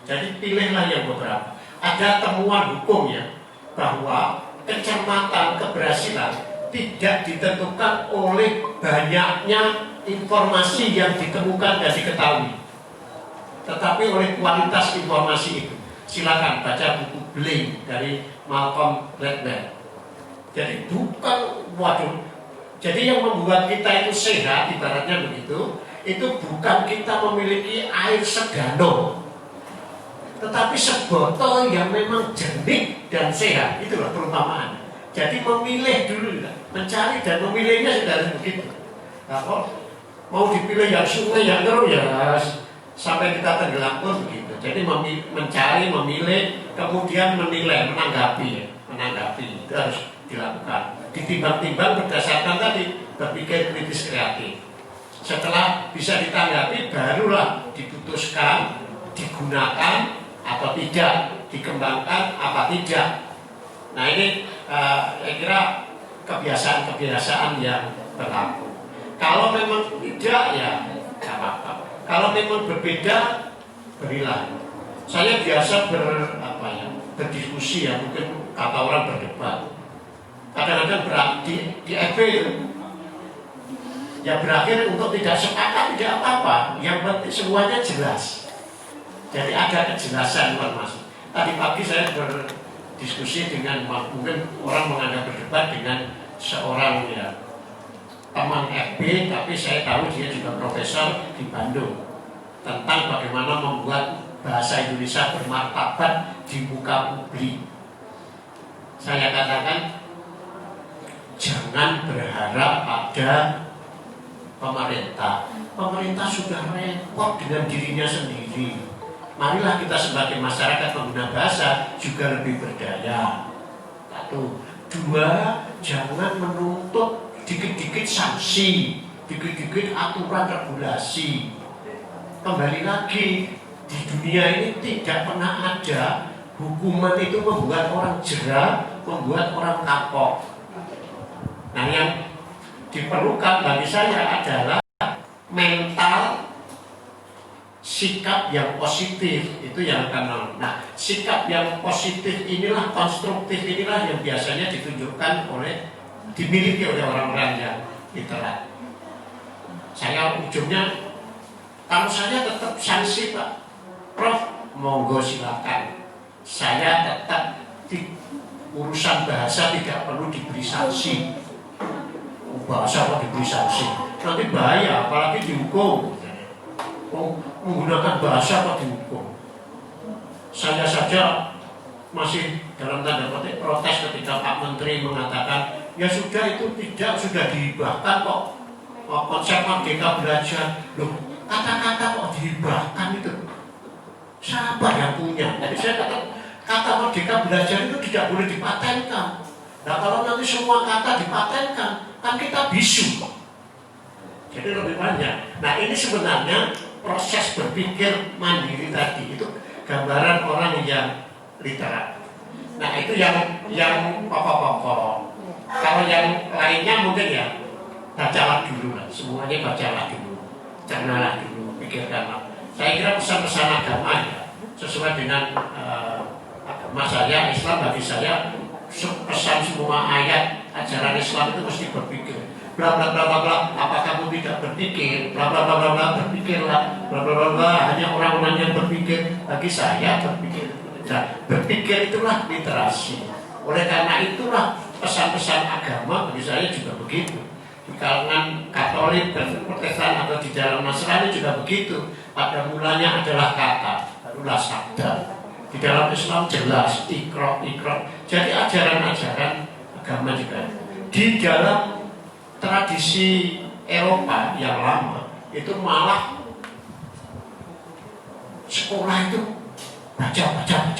Jadi pilihlah yang beberapa. Ada temuan hukumnya bahwa kecermatan, keberhasilan tidak ditentukan oleh banyaknya informasi yang ditemukan dan diketahui, tetapi oleh kualitas informasi itu. Silakan baca buku Blame dari Malcolm Gladwell. Jadi jadi yang membuat kita itu sehat, ibaratnya begitu, itu bukan kita memiliki air sedanau, tetapi sebotol yang memang jernih dan sehat. Itulah perumpamaan. Jadi memilih dulu, mencari dan memilihnya sudah harus begitu. Nah, mau dipilih yang sungai, yang keruh ya sampai kita tenggelam pun begitu. Jadi mencari, memilih, kemudian menilai, menanggapi itu harus dilakukan. Ditimbang-timbang berdasarkan tadi berpikir kritis kreatif. Setelah bisa ditanggapi, barulah diputuskan digunakan atau tidak, dikembangkan apa tidak. Nah ini saya kira kebiasaan-kebiasaan yang berlaku. Kalau memang tidak ya tidak apa-apa. Kalau memang berbeda, berilah. Saya biasa berdiskusi ya, mungkin kata orang berdebat. Kadang-kadang di FB itu ya berakhir untuk tidak sepakat tidak apa-apa. Yang penting semuanya jelas. Jadi ada kejelasan informasi. Tadi pagi saya berdiskusi dengan, mungkin orang menganggap berdebat dengan seorang ya teman FB, tapi saya tahu dia juga profesor di Bandung, tentang bagaimana membuat bahasa Indonesia bermartabat di muka publik. Saya katakan jangan berharap pada pemerintah. Pemerintah sudah repot dengan dirinya sendiri. Marilah kita sebagai masyarakat pengguna bahasa juga lebih berdaya. Satu. Dua, jangan menuntut dikit-dikit sanksi, dikit-dikit aturan regulasi. Kembali lagi, di dunia ini tidak pernah ada hukuman itu membuat orang jera, membuat orang kapok. Nah yang diperlukan bagi saya adalah mental, sikap yang positif, itu yang akan. Nah sikap yang positif inilah, konstruktif inilah yang biasanya ditunjukkan dimiliki oleh orang-orang yang literat. saya ujungnya kalau saya tetap sanksi Pak Prof, monggo silakan. Saya tetap di urusan bahasa tidak perlu diberi sanksi. Bahasa kok diberi sanksi, nanti bahaya, apalagi dihukum. Menggunakan bahasa kok dihukum. Saya saja masih dalam tanda petik protes ketika Pak Menteri mengatakan ya sudah itu tidak, sudah dihibahkan kok konsep Merdeka Belajar. Loh, kata-kata kok dihibahkan itu siapa yang punya? Jadi saya kata Merdeka Belajar itu tidak boleh dipatenkan. Nah kalau nanti semua kata dipatenkan, kan kita bisu. Jadi lebih banyak. Nah ini sebenarnya proses berpikir mandiri tadi itu gambaran orang yang literat. Nah itu yang pokok-pokok. Kalau yang lainnya mungkin ya bacalah dulu lah. Semuanya bacalah dulu, cernalah dulu, pikirkanlah. Saya kira pesan-pesan agama ya sesuai dengan agama saya, Islam bagi saya pesan semua ayat ajaran Islam itu mesti berpikir. Bla bla bla bla bla. Apa kamu tidak berpikir? Bla bla bla bla bla. Berpikirlah. Bla bla bla bla. Hanya orang-orang yang berpikir. Bagi saya berpikir. Nah, berpikir itulah literasi. Oleh karena itulah pesan-pesan agama bagi saya juga begitu. Di kalangan Katolik dan Protestan atau di dalam Nasrani juga begitu. Pada mulanya adalah kata, barulah sabda. Di dalam Islam jelas ikrar. Jadi ajaran-ajaran agama juga. Di dalam tradisi Eropa yang lama itu malah sekolah itu baca, tulis.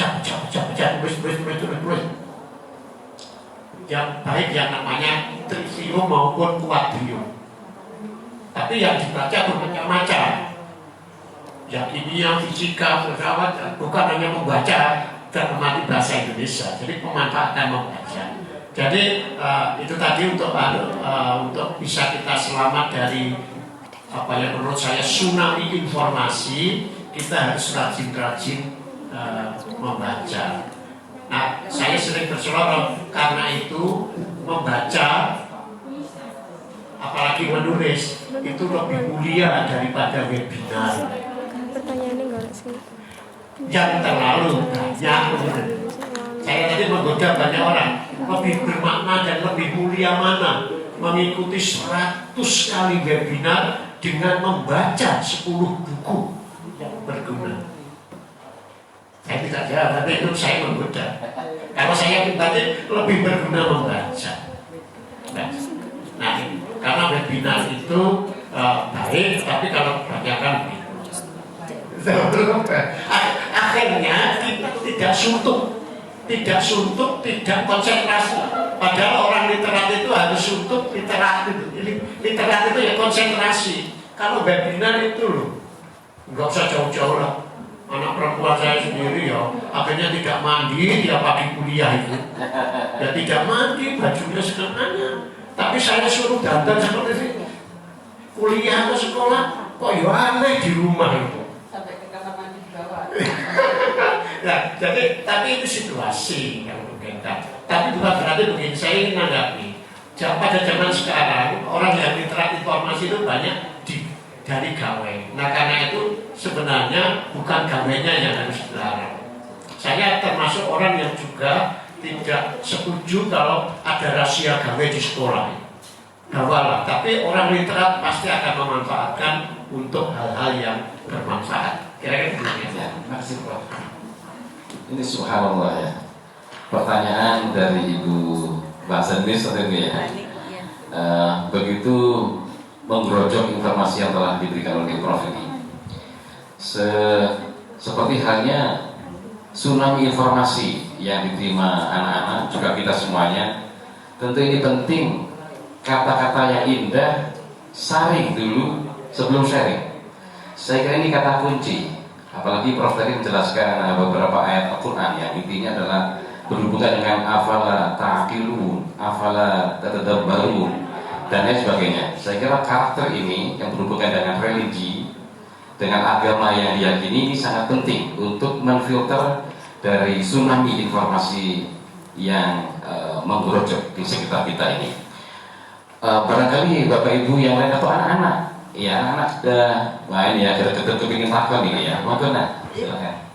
Yang baik yang namanya trivium maupun quadrium. Tapi yang dibaca bermacam-macam. Yang kimia, fisika, filsafat bukan hanya membaca dan memahami bahasa Indonesia. Jadi pemanfaatan membaca. Jadi itu tadi untuk bisa kita selamat dari apa yang menurut saya tsunami informasi, kita harus rajin-rajin membaca. Nah, saya sering berseloroh karena itu membaca, apalagi menulis itu lebih mulia daripada webinar. Pertanyaannya enggak sih? Yang terlalu banyak. Saya tadi menggoda banyak orang. Lebih bermakna dan lebih mulia mana mengikuti 100 kali webinar dengan membaca 10 buku yang berguna. Saya tidak jawab, tapi itu saya menggoda. Kalau saya pribadi lebih berguna membaca. Nah, karena webinar itu baik, tapi kalau kebanyakan akhirnya kita tidak suntuk, tidak konsentrasi. Padahal orang literat itu harus suntuk, literat itu ya konsentrasi. Kalau webinar itu loh, nggak usah jauh-jauh lah. Anak perempuan saya sendiri ya, akhirnya tidak mandi, dia pagi kuliah itu. Ya tidak mandi, bajunya sederhana. Tapi saya suruh dandan seperti itu. Kuliah atau sekolah, kok ya aneh di rumah itu. Sampai ke kamar mandi di bawah. Nah, jadi tapi itu situasi yang berbeda. Tapi bukan berarti begini, saya ingin menanggapi. Pada zaman sekarang orang yang literat informasi itu banyak dari gawe. Nah karena itu sebenarnya bukan gawenya yang harus dilarang. Saya termasuk orang yang juga tidak setuju kalau ada rahasia gawe di sekolah. Gawalah, tapi orang literat pasti akan memanfaatkan untuk hal-hal yang bermanfaat. Kira-kira begitu ya. Terima kasih Prof. Ini subhanallah ya. Pertanyaan dari Ibu bahasa Inggris atau ya. Begitu menggerojok informasi yang telah diberikan oleh Prof ini. Seperti halnya tsunami informasi yang diterima anak-anak, juga kita semuanya. Tentu ini penting, kata-kata yang indah saring dulu sebelum sharing. Saya kira ini kata kunci. Apalagi Prof tadi menjelaskan beberapa ayat Al-Quran yang intinya adalah berhubungan dengan afala ta'qilun, afala tatadabbarun, dan lain sebagainya. Saya kira karakter ini yang berhubungan dengan religi, dengan agama yang diyakini ini sangat penting untuk menfilter dari tsunami informasi yang menggerojok di sekitar kita ini. Barangkali Bapak Ibu yang lain atau anak-anak Iya, anak main ya, kita kepingin takon ini ya. Monggo nak, silakan.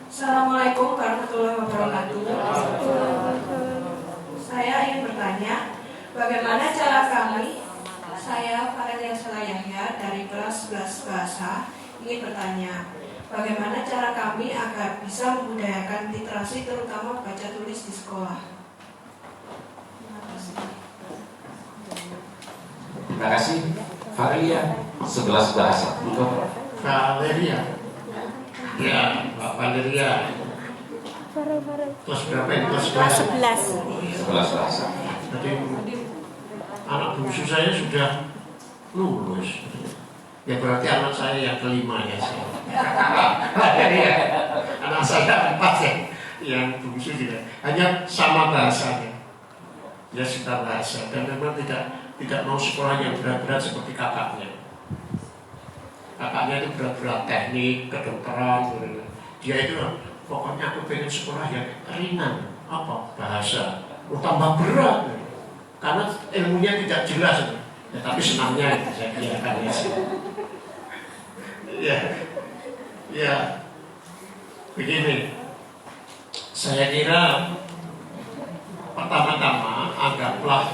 Assalamualaikum warahmatullahi wabarakatuh. Saya ingin bertanya, bagaimana cara kami, saya Farelia Yahya dari kelas 11 bahasa, ingin bertanya, bagaimana cara kami agar bisa membudayakan literasi terutama baca tulis di sekolah? Terima kasih. Terima kasih. Farelia 11 bahasa. Monggo. Valeria. Ya, Mbak Valeria. Kelas berapa ini? Kelas 11. 11 bahasa. Jadi anak bungsu saya sudah lulus. Ya berarti anak saya yang kelima ya. Valeria. Anak saya 4 ya. Yang bungsu juga. Hanya sama bahasanya. Ya sudah bahasa dan memang tidak mau sekolah yang berat-berat seperti kakaknya. Kakaknya itu berat-berat teknik, kedokteran, dia itu pokoknya aku pengen sekolah yang ringan, apa bahasa, tambah berat, karena ilmunya tidak jelas, ya, tapi senangnya saya kira kan ya, begini, saya kira pertama-tama anggaplah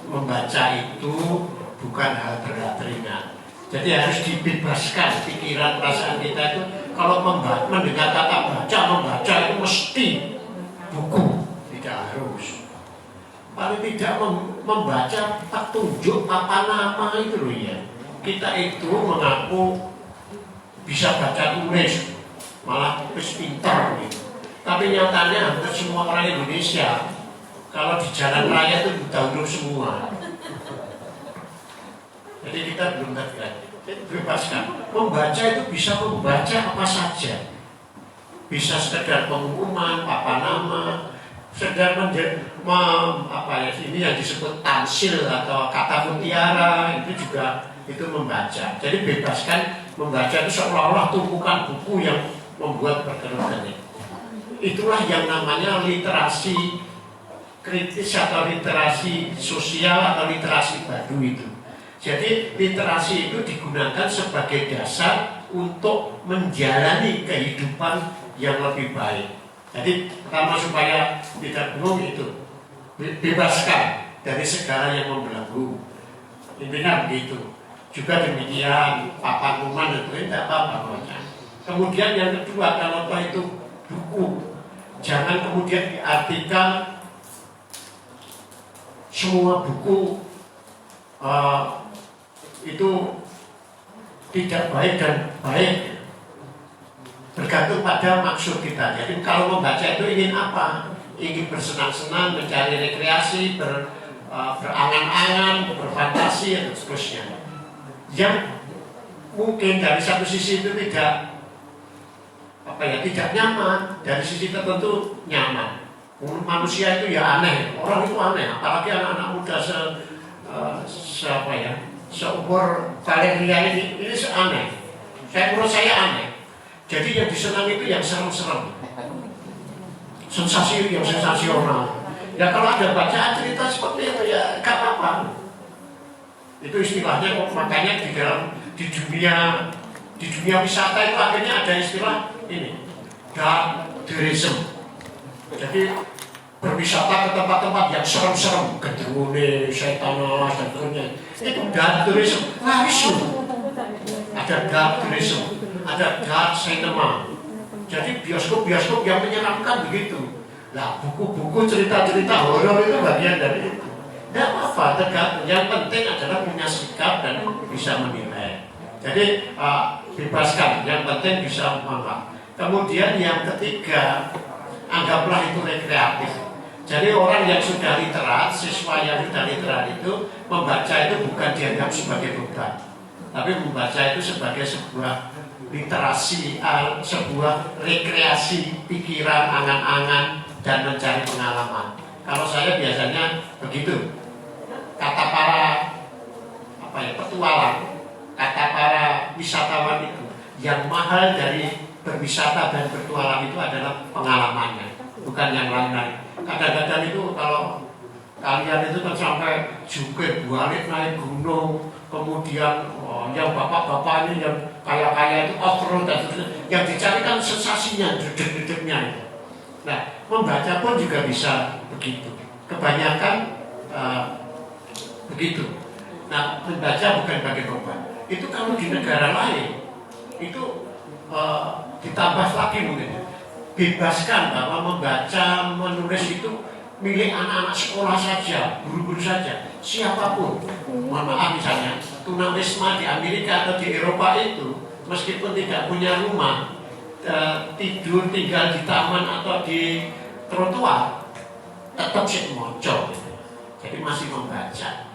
membaca itu bukan hal berat ringan. Jadi harus dibebaskan pikiran perasaan kita itu. Kalau mendengar kata membaca itu mesti buku, tidak harus. Paling tidak membaca petunjuk apa nama itu loh ya. Kita itu mengaku bisa baca tulis, malah pintar gitu. Tapi nyatanya hampir semua orang Indonesia kalau di jalan raya itu buta huruf semua. Jadi kita belum bebaskan. Membaca itu bisa membaca apa saja. Bisa sekedar pengumuman, apa nama, sekedar ini yang disebut tamsil atau kata mutiara, itu juga itu membaca. Jadi bebaskan membaca itu seolah-olah tumpukan buku yang membuat berkerut-kerut. Itulah yang namanya literasi kritis atau literasi sosial atau literasi baru itu. Jadi literasi itu digunakan sebagai dasar untuk menjalani kehidupan yang lebih baik. Jadi pertama supaya tidak bingung itu, bebaskan dari segala yang membelenggu. Intinya begitu. Juga demikian papan rumah itu tidak apa-apa. Kemudian yang kedua, kalau itu buku, jangan kemudian diartikan semua buku itu tidak baik dan baik, bergantung pada maksud kita. Jadi kalau membaca itu ingin apa? Ingin bersenang-senang, mencari rekreasi, berangan-angan, berfantasi dan seterusnya. Yang mungkin dari satu sisi itu tidak nyaman, dari sisi tertentu nyaman. Manusia itu ya aneh, orang itu aneh, apalagi anak-anak muda seumur Valeria ini aneh. Menurut saya aneh. Jadi yang disenang itu yang serem-serem, sensasi yang sensasional. Ya kalau ada bacaan cerita seperti itu ya gak apa-apa. Itu istilahnya, makanya di dunia wisata itu akhirnya ada istilah ini, dark tourism. Jadi berwisata ke tempat-tempat yang serem-serem, gendrune, setanas dan sebagainya. Itu dark tourism, laris. Ada dark tourism, ada dark cinema. Jadi bioskop-bioskop yang menyeramkan begitu. Nah, buku-buku cerita-cerita horor itu bagian dari itu. Tidak apa-apa, tergantung. Yang penting adalah punya sikap dan bisa menilai. Jadi bebaskan, yang penting bisa menganggap. Kemudian yang ketiga, anggaplah itu rekreatif. Jadi orang yang sudah literat, siswa yang sudah literat itu membaca itu bukan dianggap sebagai beban, tapi membaca itu sebagai sebuah literasi, sebuah rekreasi pikiran, angan-angan, dan mencari pengalaman. Kalau saya biasanya begitu. Kata para petualang, kata para wisatawan itu, yang mahal dari berwisata dan bertualang itu adalah pengalamannya, bukan yang lain-lain. Kadang-kadang itu kalau Kalian itu kan sampai jukir balik naik gunung, kemudian yang bapak-bapak ini yang kaya-kaya itu off-road dan yang dicari kan sensasinya, dedek-dedeknya itu. Nah, membaca pun juga bisa begitu. Kebanyakan begitu. Nah, membaca bukan bagi korban. Itu kalau di negara lain itu ditambah lagi mungkin. Bebaskan bahwa membaca, menulis itu milik anak-anak sekolah saja, guru-guru saja, siapapun. Mohon maaf misalnya, tunawisma di Amerika atau di Eropa itu, meskipun tidak punya rumah, tidur tinggal di taman atau di trotoar, tetap sih mocok. Jadi masih membaca,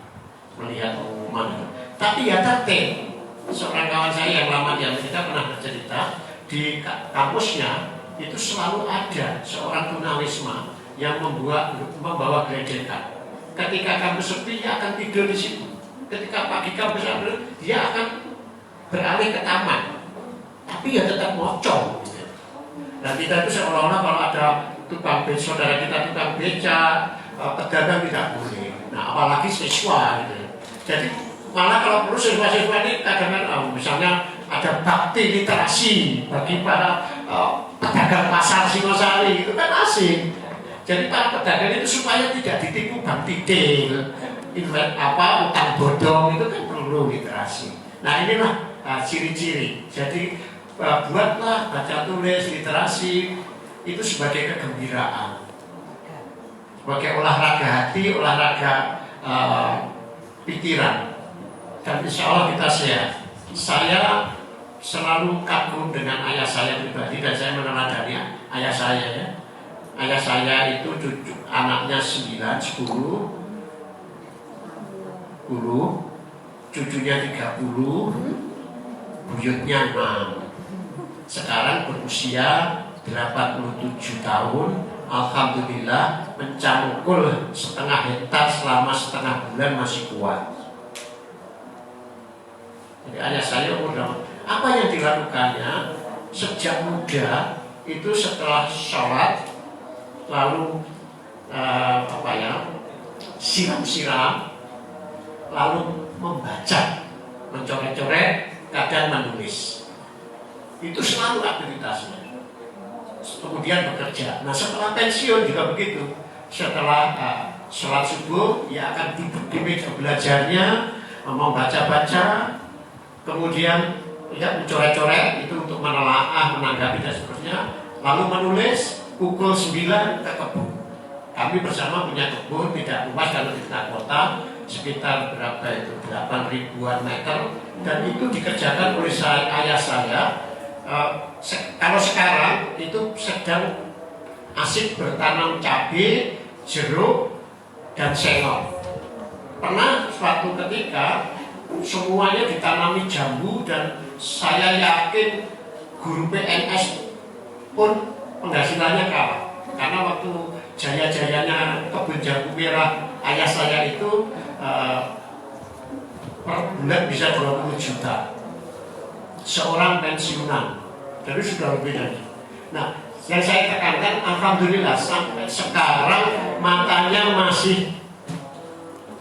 melihat pengumuman. Tapi ya tertib. Seorang kawan saya yang lama di Amerika pernah bercerita, di kampusnya itu selalu ada seorang tunawisma yang membawa geledekan. Ketika kampus sepi, dia akan tidur di situ. Ketika pagi kampus ambil, dia akan beralih ke taman. Tapi ya tetap mocong. Dan kita itu seolah-olah kalau ada tukang beca, saudara kita tukang beca, pedagang tidak boleh. Nah, apalagi siswa gitu. Jadi malah kalau perlu siswa-siswa ini kadang-kadang misalnya ada bakti literasi bagi para pedagang pasar Singosari itu kan asing. Jadi para pedagang itu supaya tidak ditipu bank tidil, utang bodong itu kan perlu literasi. Nah inilah ciri-ciri. Jadi buatlah baca tulis literasi itu sebagai kegembiraan, sebagai olahraga hati, olahraga pikiran. Dan insya Allah kita sehat. Saya selalu kagum dengan ayah saya pribadi dan saya meneladani ayah saya ya. Ayah saya itu anaknya 9, 10, cucunya 30, buyutnya 6. Sekarang berusia 87 tahun, alhamdulillah mencangkul setengah hektar selama setengah bulan masih kuat. Jadi ayah saya udah apa yang dilakukannya sejak muda itu setelah sholat lalu siram-siram lalu membaca, mencoret-coret, kadang menulis. Itu selalu aktivitasnya. Kemudian bekerja. Nah setelah pensiun juga begitu. Setelah sholat subuh, ia akan duduk di meja belajarnya, membaca-baca, kemudian ya mencoret-coret itu untuk menelaah, menanggapi dan seterusnya. Lalu menulis, pukul 9 ke kebun. Kami bersama punya kebun, tidak luas kalau di tengah kota, sekitar berapa itu 8.000-an meter, dan itu dikerjakan oleh ayah saya. Kalau sekarang itu sedang asik bertanam cabai, jeruk, dan sengon. Pernah suatu ketika semuanya ditanami jambu dan saya yakin guru PNS pun penghasilannya kalah. Karena waktu jaya-jayanya kebun jambu merah ayah saya itu per bulan bisa 20 juta. Seorang pensiunan, jadi sudah lebih dari. Nah, yang saya tekankan, alhamdulillah sampai sekarang matanya masih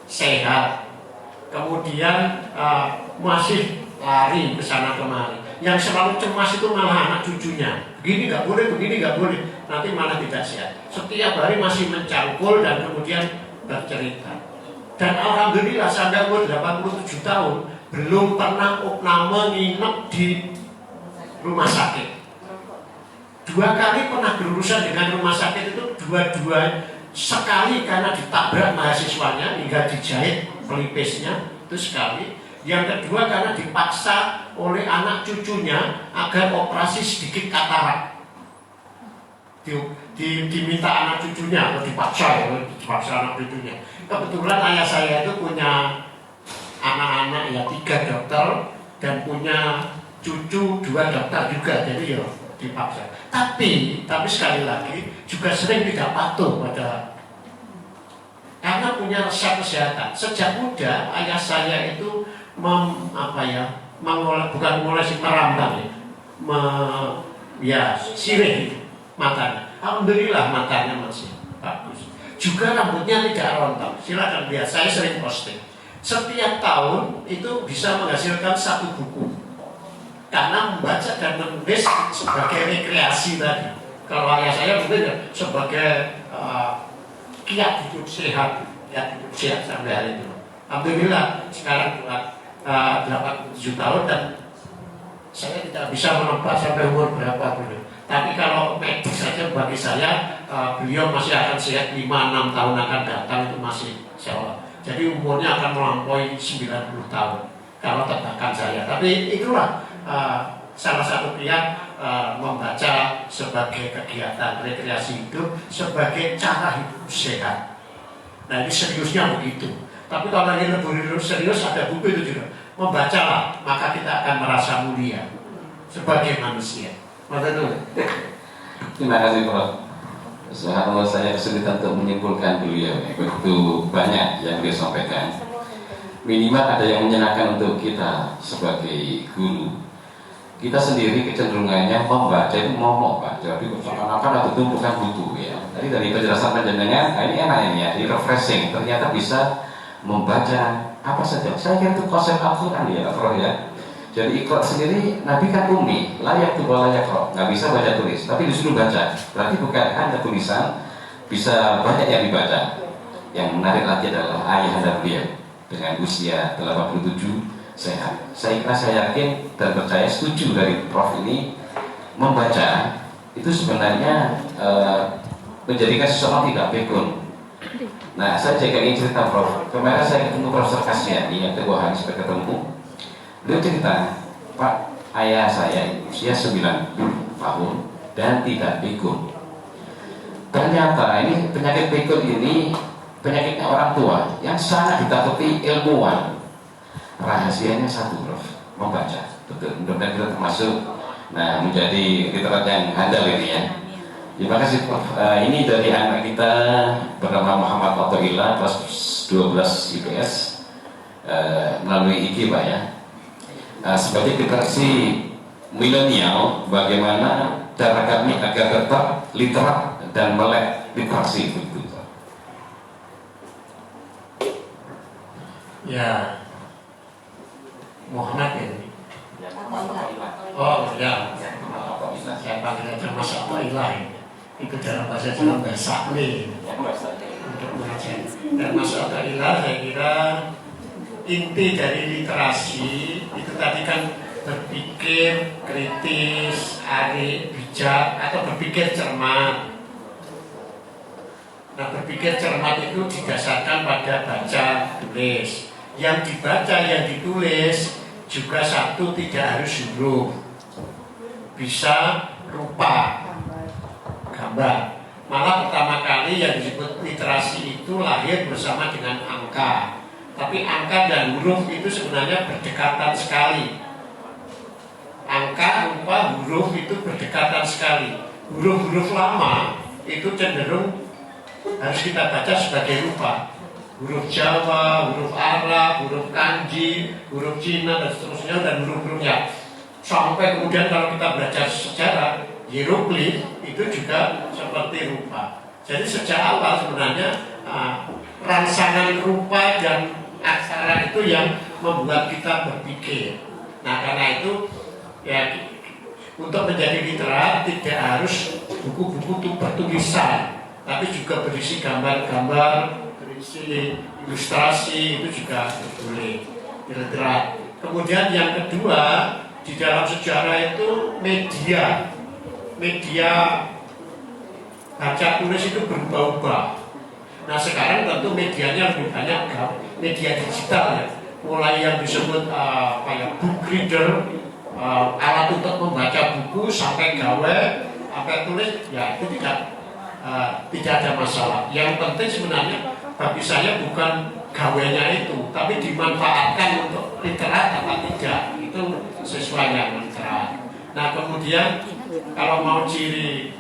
sehat, kemudian masih lari ke sana kemari. Yang selalu cemas itu malah anak cucunya. Begini nggak boleh, begini nggak boleh, nanti malah tidak sehat. Setiap hari masih mencangkul dan kemudian bercerita. Dan alhamdulillah sampai umur 87 tahun belum pernah opname nginep di rumah sakit. 2 kali pernah berurusan dengan rumah sakit itu dua-dua, sekali karena ditabrak mahasiswanya hingga dijahit pelipisnya itu sekali. Yang kedua karena dipaksa oleh anak cucunya agar operasi sedikit katarak. Diminta anak cucunya atau dipaksa anak cucunya. Kebetulan ayah saya itu punya anak-anak ya 3 dokter dan punya cucu 2 dokter juga, jadi ya dipaksa. Tapi sekali lagi juga sering tidak patuh pada, karena punya resep kesehatan. Sejak muda ayah saya itu sirih matanya. Alhamdulillah matanya masih bagus. juga rambutnya tidak rontok. Silakan lihat, saya sering posting. Setiap tahun itu bisa menghasilkan 1 buku karena membaca dan menulis sebagai rekreasi tadi. Kalau ayah saya mungkin sebagai kiat hidup sehat, sampai hari itu. Alhamdulillah sekarang 87 tahun dan saya tidak bisa menebak sampai umur berapa dulu. Tapi kalau medis saja bagi saya beliau masih akan sehat 5-6 tahun akan datang itu masih insya. Jadi umurnya akan melampaui 90 tahun kalau tebakan saya. Tapi itulah salah satu kiat membaca sebagai kegiatan rekreasi hidup, sebagai cara hidup sehat. Nah ini seriusnya begitu. Tapi kalau lagi lebih serius ada buku itu juga. Membacalah, maka kita akan merasa mulia sebagai manusia. Terima kasih Prof. Subhanallah, saya kesulitan untuk menyimpulkan beliau. Begitu banyak yang beliau sampaikan. Minimal ada yang menyenangkan untuk kita sebagai guru. Kita sendiri kecenderungannya membaca itu momok Pak. Jadi seakan-akan itu bukan butuh ya. Tadi dari penjelasan panjenengan, ini enak ini ya, ini refreshing. Ternyata bisa membaca apa saja. Saya kira itu konsep Al-Quran ya Prof ya. Jadi Iqra sendiri Nabi kan ummi, layak tuh layak kok, nggak bisa baca tulis, tapi disuruh baca. Berarti bukan hanya tulisan, bisa banyak yang dibaca. Yang menarik lagi adalah ayahanda beliau dengan usia 87 sehat. Saya yakin dan percaya setuju dari Prof ini membaca itu sebenarnya menjadikan seseorang tidak pikun. Nah, saya juga ingin cerita Prof. Kemarin saya ketemu Profesor Kasyiani yang Teguh Hanis ketemu. Beliau cerita, Pak, ayah saya usia 90 tahun dan tidak pikun. Ternyata ini penyakit pikun ini penyakitnya orang tua yang sangat ditakuti ilmuwan. Rahasianya satu, Prof, membaca. Betul, mudah-mudahan kita termasuk menjadi literat yang handal ini ya. Terima kasih Prof. Ini dari anak kita bernama Muhammad Athaillah kelas 12 IPS melalui IG Pak ya. Sebagai generasi milenial, bagaimana cara kami agar tetap literat dan melek literasi itu? Ya, Muhammad ini. Oh ya, saya panggil aja Mas Athaillah. Itu dalam bahasa Jawa Sakli untuk mengajar. Dan Mas Athaillah saya kira inti dari literasi itu tadi kan berpikir kritis, arif, bijak, atau berpikir cermat. Nah, berpikir cermat itu didasarkan pada baca tulis. Yang dibaca, yang ditulis juga satu tidak harus huruf, bisa rupa, gambar. Malah pertama kali yang disebut literasi itu lahir bersama dengan angka. Tapi angka dan huruf itu sebenarnya berdekatan sekali. Angka, rupa, huruf itu berdekatan sekali. Huruf-huruf lama itu cenderung harus kita baca sebagai rupa. Huruf Jawa, huruf Arab, huruf Kanji, huruf Cina dan seterusnya, dan huruf-hurufnya. Sampai kemudian kalau kita belajar sejarah, hieroglif itu juga seperti rupa. Jadi sejak awal sebenarnya rangsangan rupa dan aksara itu yang membuat kita berpikir. Nah, karena itu ya untuk menjadi literat tidak harus buku-buku itu bertulisan, tapi juga berisi gambar-gambar, berisi ilustrasi, itu juga boleh literat. Kemudian yang kedua, di dalam sejarah itu media baca tulis itu berubah-ubah. Nah, sekarang tentu medianya lebih banyak media digital ya. Mulai yang disebut book reader, alat untuk membaca buku, sampai gawe, sampai tulis, ya itu tidak ada masalah. Yang penting sebenarnya bagi saya bukan gawenya itu, tapi dimanfaatkan untuk literat atau tidak, itu sesuai yang literat. Nah, kemudian kalau mau ciri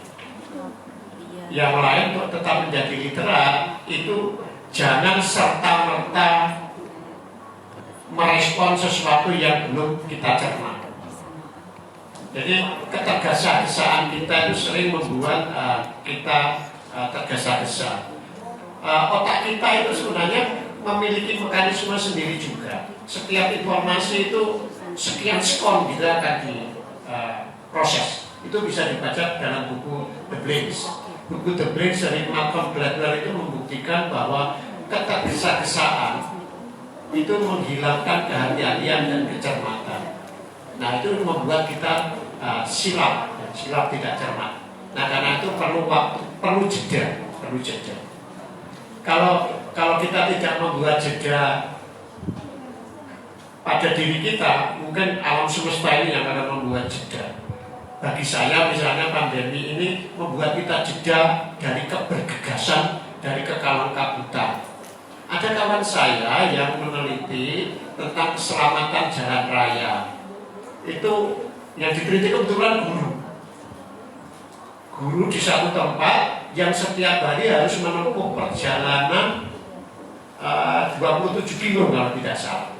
yang lain untuk tetap menjadi literat, itu jangan serta-merta merespon sesuatu yang belum kita cerna. Jadi ketergesa-gesaan kita itu sering membuat kita tergesa-gesa. otak kita itu sebenarnya memiliki mekanisme sendiri juga. Setiap informasi itu sekian skon gitu akan diproses. Itu bisa dibaca dalam buku The Brains. Buku The Brains dari Malcolm Gladwell itu membuktikan bahwa ketergesa-gesaan itu menghilangkan kehati-hatian dan kecermatan. Nah, itu membuat kita silap tidak cermat. Nah, karena itu perlu waktu, perlu jeda. Kalau kita tidak membuat jeda pada diri kita, mungkin alam semesta ini yang akan membuat jeda. Bagi saya misalnya pandemi ini membuat kita jeda dari kebergegasan, dari kekalang-kabutan. Ada kawan saya yang meneliti tentang keselamatan jalan raya. Itu yang dikritik kebetulan guru di satu tempat yang setiap hari harus menempuh perjalanan 27 kilo kalau tidak salah.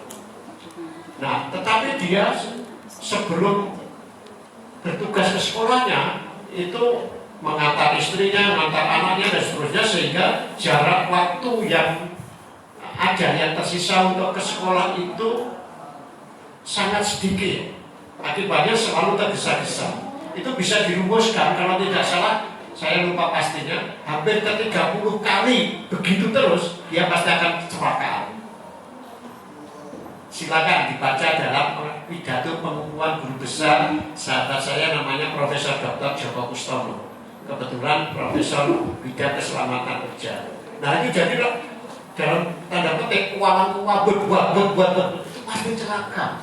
Nah, tetapi dia sebelum bertugas ke sekolahnya itu mengantar istrinya, mengantar anaknya dan seterusnya, sehingga jarak waktu yang ada yang tersisa untuk ke sekolah itu sangat sedikit. Akibatnya selalu tergesa-gesa. Itu bisa dirumuskan kalau tidak salah, saya lupa pastinya, hampir ke 30 kali begitu terus dia pasti akan kecelakaan. Silakan dibaca dalam pidato pengumuman guru besar sahabat saya namanya Profesor Dr. Joko Kustomo. Kebetulan Profesor bidang keselamatan kerja. Nah, itu jadi dalam tanda petik walang-walang buat pasti celaka.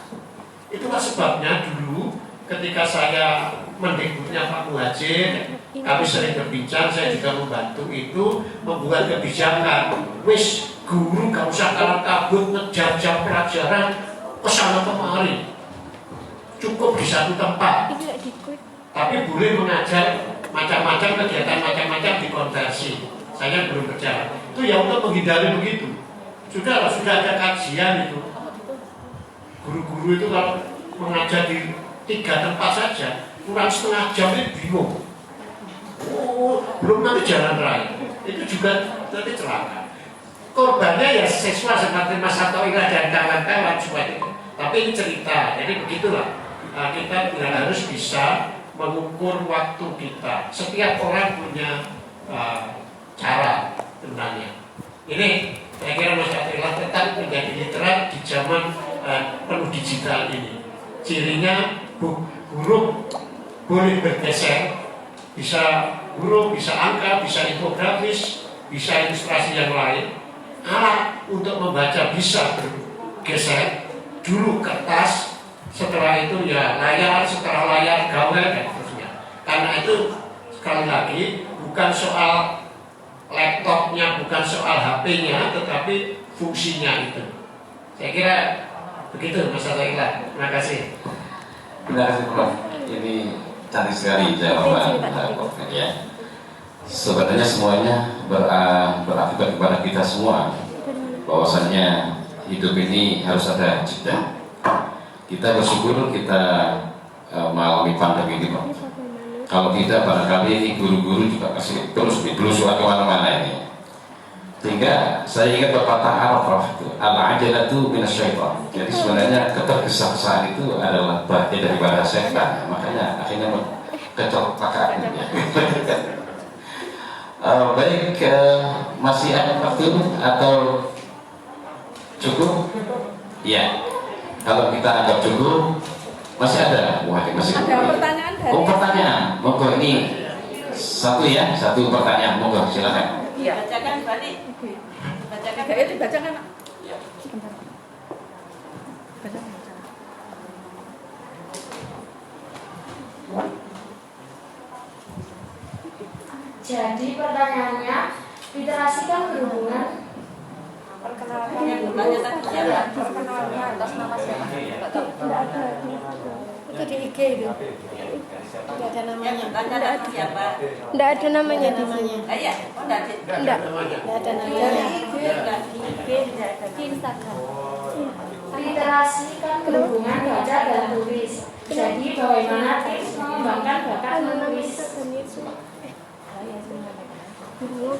Itulah sebabnya dulu ketika saya mendikbudnya Pak Muhajir, kami sering berbincang, saya juga membantu itu membuat kebijakan. Wis guru gak usah kalah kabut ngejar jam pelajaran kesana kemari, cukup di satu tempat. Tapi boleh mengajar macam-macam kegiatan macam-macam dikonversi. Saya belum berjalan. Itu ya untuk menghindari begitu. Sudah ada kajian itu. Guru-guru itu kalau mengajar di 3 tempat saja kurang setengah jam itu bingung. Belum nanti jalan raya. Itu juga nanti celaka. Korbannya ya siswa seperti Mas Atoila dan kawan-kawan seperti itu. Tapi ini cerita, jadi begitulah. Kita harus bisa mengukur waktu kita. Setiap orang punya cara sebenarnya. Ini saya kira Mas Atoila tetap menjadi literat di zaman penuh digital ini. Cirinya huruf boleh bergeser, bisa huruf, bisa angka, bisa infografis, bisa ilustrasi yang lain. Alat untuk membaca bisa bergeser, dulu kertas, setelah itu ya layar, setelah layar gawe dan seterusnya. Karena itu sekali lagi bukan soal laptopnya, bukan soal HP-nya, tetapi fungsinya itu. Saya kira begitu Mas Atoila. Terima kasih. Terima kasih Prof. Ini cantik sekali jawaban Prof ya. Sebenarnya semuanya berakibat kepada kita semua. Bahwasannya hidup ini harus ada jeda. Kita bersyukur kita mengalami pandemi ini, Pak. Kalau tidak barangkali ini guru-guru juga masih terus berusaha kemana-mana ini. Sehingga saya ingat pepatah Arab, Prof, itu al-ajalatu minasyaitan. Jadi sebenarnya ketergesa-gesaan itu adalah bagian daripada setan. Makanya akhirnya kecelakaan. Baik, masih ada waktu atau cukup? Ya, kalau kita anggap cukup, masih ada. Wah, masih ada pertanyaan dari pertanyaan. Monggo ini satu ya, satu pertanyaan. Monggo silakan. Iya. Bacakan balik. Bacakan. Itu bacakan. Iya. Bacakan. Jadi pertanyaannya, literasi kan berhubungan Perkenalannya atas nama siapa? Tidak ada. Itu di IG itu. Tidak ada namanya. Tidak ada namanya di sini. Iya, Tidak ada namanya. di Instagram. Literasi kan berhubungan baca dan tulis. Jadi bagaimana tips mengembangkan bakat menulis? Oh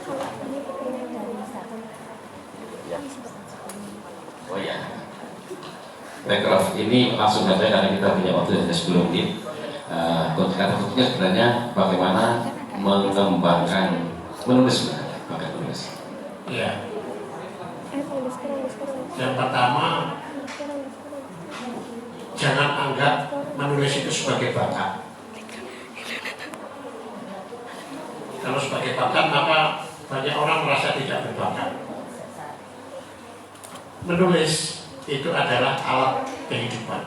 ya, background ini langsung saja karena kita punya waktu hanya 10 menit. Kata-katanya sebenarnya bagaimana mengembangkan menulis, bahkan menulis. Ya. Yang pertama, jangan anggap menulis itu sebagai bakat. Kalau sebagai bakat, maka banyak orang merasa tidak berbakat. Menulis itu adalah alat kehidupan.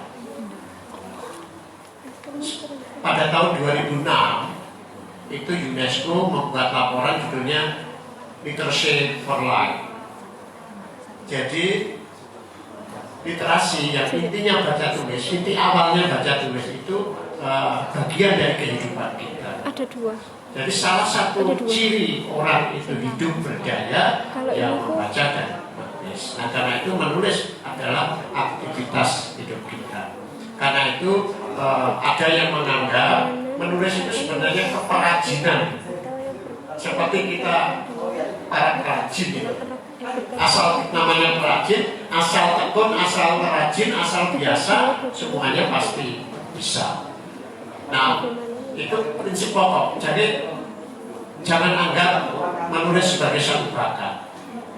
Pada tahun 2006 itu UNESCO membuat laporan judulnya Literacy for Life. Jadi literasi yang intinya baca tulis, inti awalnya baca tulis itu bagian dari kehidupan kita. Ada dua. Jadi salah satu ciri orang itu hidup berdaya yang membaca dan menulis. Nah, karena itu menulis adalah aktivitas hidup kita. Karena itu ada yang menganggap menulis itu sebenarnya keperajinan. Seperti kita para perajin itu. Asal namanya perajin, asal tekun, asal rajin, asal biasa, semuanya pasti bisa. Nah, itu prinsip pokok. Jadi jangan anggap menulis sebagai satu bakat.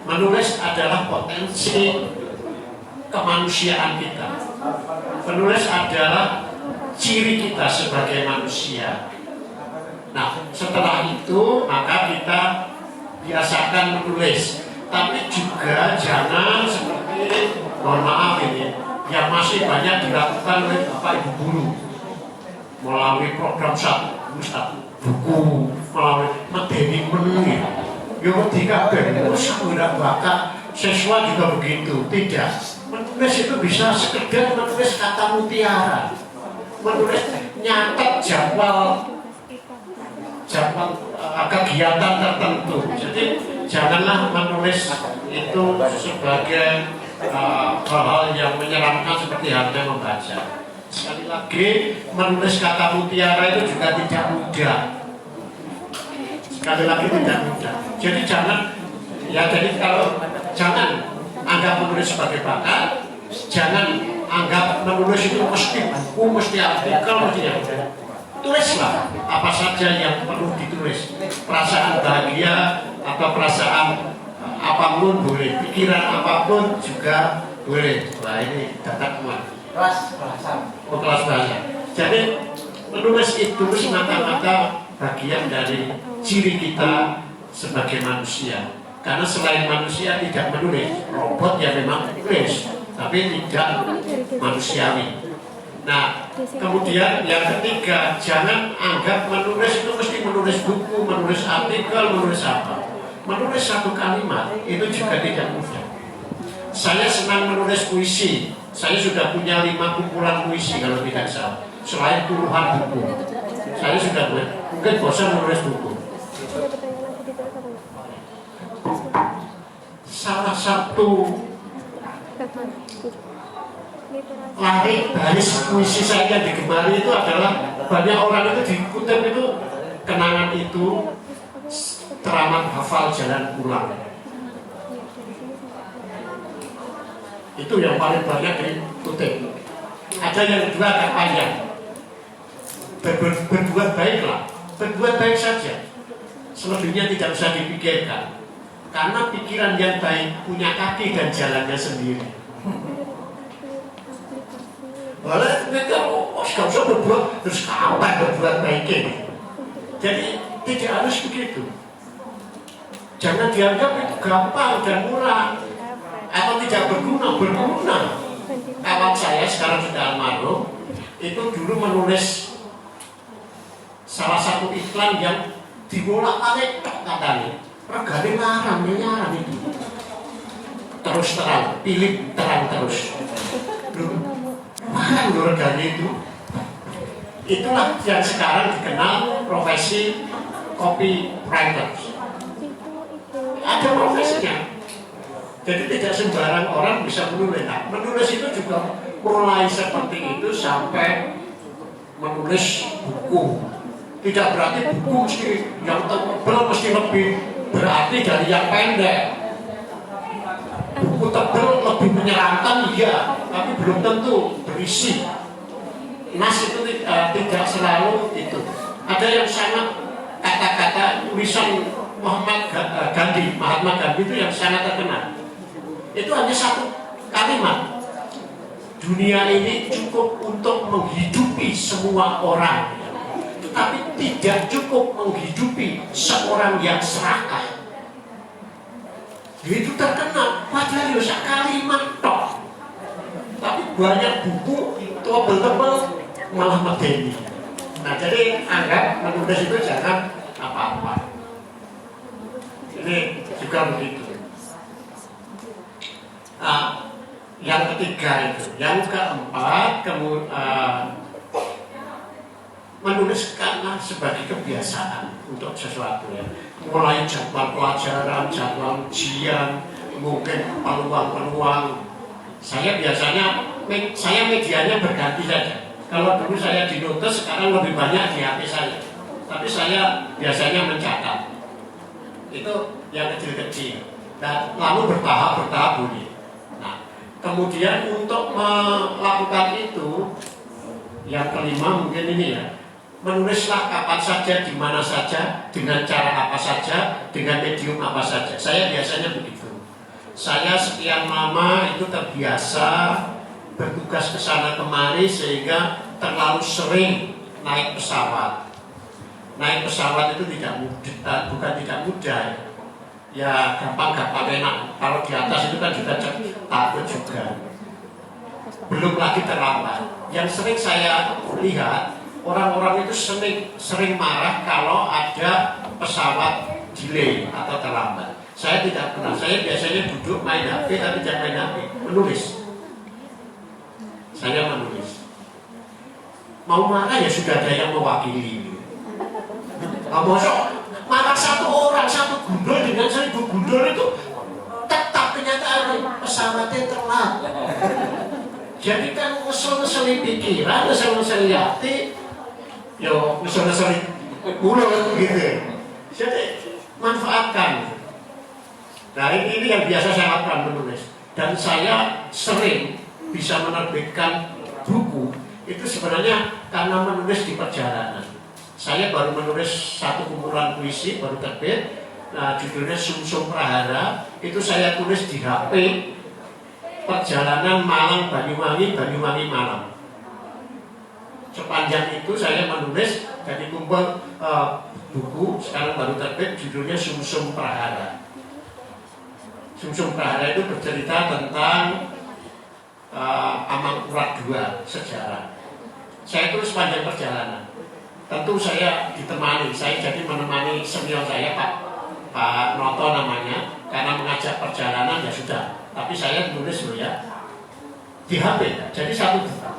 Menulis adalah potensi kemanusiaan kita. Menulis adalah ciri kita sebagai manusia. Nah, setelah itu maka kita biasakan menulis. Tapi juga jangan seperti, mohon maaf ini, yang masih banyak dilakukan oleh Bapak Ibu guru melalui program satu buku, melalui medeni menu, yo tiga terus udah bakat siswa juga begitu. Tidak, menulis itu bisa sekedar menulis kata mutiara, menulis nyatet jadwal kegiatan tertentu. Jadi janganlah menulis itu sebagai hal-hal yang menyeramkan seperti halnya membaca. Sekali lagi, menulis kata mutiara itu juga tidak mudah. Sekali lagi tidak mudah. Jadi jangan anggap menulis sebagai bakat. Jangan anggap menulis itu mesti buku, mesti artikel, mesti apa. Tulislah apa saja yang perlu ditulis. Perasaan bahagia atau perasaan apapun boleh, pikiran apapun juga boleh. Nah, ini data kuat. Kelas bahasa. Jadi menulis itu semata-mata bagian dari ciri kita sebagai manusia. Karena selain manusia tidak menulis, robot yang memang menulis, tapi tidak manusiawi. Nah, kemudian yang ketiga, jangan anggap menulis itu mesti menulis buku, menulis artikel, menulis apa. Menulis satu kalimat itu juga tidak mudah. Saya senang menulis puisi. Saya sudah punya 5 kumpulan puisi kalau tidak salah. Selain puluhan buku, saya sudah mungkin bosan menulis buku. Salah satu baris puisi saya yang digemari itu adalah banyak orang itu dikutip itu kenangan itu teramat hafal jalan pulang. Itu yang paling banyak dikutip. Ada yang kedua agak panjang. Berbuat baiklah, berbuat baik saja. Selebihnya tidak usah dipikirkan. Karena pikiran yang baik punya kaki dan jalannya sendiri. Boleh kita nggak usah berbuat terus kapan berbuat baik ini. Jadi tidak harus begitu. Jangan dianggap itu gampang dan murah atau tidak berguna. Kawan saya sekarang sudah almarhum itu dulu menulis salah satu iklan yang dibolak-balik katanya regane larang itu terus terang, pilih terang terus. Mahal regane itu. Itulah yang sekarang dikenal profesi copywriter. Ada profesinya. Jadi tidak sembarang orang bisa menulis. Nah, menulis itu juga mulai seperti itu sampai menulis buku. Tidak berarti buku mesti yang tebal mesti lebih berarti dari yang pendek. Buku tebal lebih menyeramkan, iya, tapi belum tentu berisi. Nas itu tidak selalu itu. Ada yang sangat kata-kata tulisan Mahatma Gandhi itu yang sangat terkenal. Itu hanya satu kalimat. Dunia ini cukup untuk menghidupi semua orang, tetapi tidak cukup menghidupi seorang yang serakah. Itu terkenal, padahal ya kalimat tok. Tapi banyak buku tebel-tebel malah medeni. Nah, jadi anggap menulis itu jangan apa-apa. Ini juga begitu. Yang ketiga itu, yang keempat, menulis karena sebagai kebiasaan untuk sesuatu ya. Mulai jadwal pelajaran, jadwal ujian, mungkin peluang-peluang. Saya biasanya, saya medianya berganti saja. Kalau dulu saya di notes, sekarang lebih banyak di HP saya. Tapi saya biasanya mencatat. Itu yang kecil-kecil. Dan lalu bertahap bunyi. Nah, kemudian untuk melakukan itu, yang kelima mungkin ini ya. Menulislah kapan saja, di mana saja, dengan cara apa saja, dengan medium apa saja. Saya biasanya begitu. Saya sekian lama itu terbiasa bertugas ke sana kemari sehingga terlalu sering naik pesawat. Naik pesawat itu tidak mudah, bukan tidak mudah. Ya gampang-gampang enak. Kalau di atas itu kan juga takut juga. Belum lagi terlambat. Yang sering saya lihat, orang-orang itu sering marah kalau ada pesawat delay atau terlambat. Saya tidak pernah. Saya biasanya duduk main HP tapi jangan main HP, menulis. Saya menulis. Mau marah ya sudah ada yang mewakili. Masuk marah satu orang, satu gundul dengan 1000 gundul itu tetap kenyataan pesawatnya telat. Jadi kan ngesel-ngeseli pikiran, ngesel-ngeseli hati. Yo, ngesel-ngeseli mulut gitu. Jadi manfaatkan. Nah ini yang biasa saya lakukan, menulis. Dan saya sering bisa menerbitkan buku itu sebenarnya karena menulis di perjalanan. Saya baru menulis satu kumpulan puisi baru terbit. Nah, judulnya Sumsum Prahara. Itu saya tulis di HP. Perjalanan Malang Banyuwangi Malang. Sepanjang itu saya menulis dari kumpul buku sekarang baru terbit, judulnya Sumsum Prahara. Sumsum Prahara itu bercerita tentang Amangkurat II sejarah. Saya tulis sepanjang perjalanan. Tentu saya ditemani, saya jadi menemani senior saya Pak Noto namanya, karena mengajak perjalanan ya sudah. Tapi saya menulis dulu ya di HP. Jadi satu buku.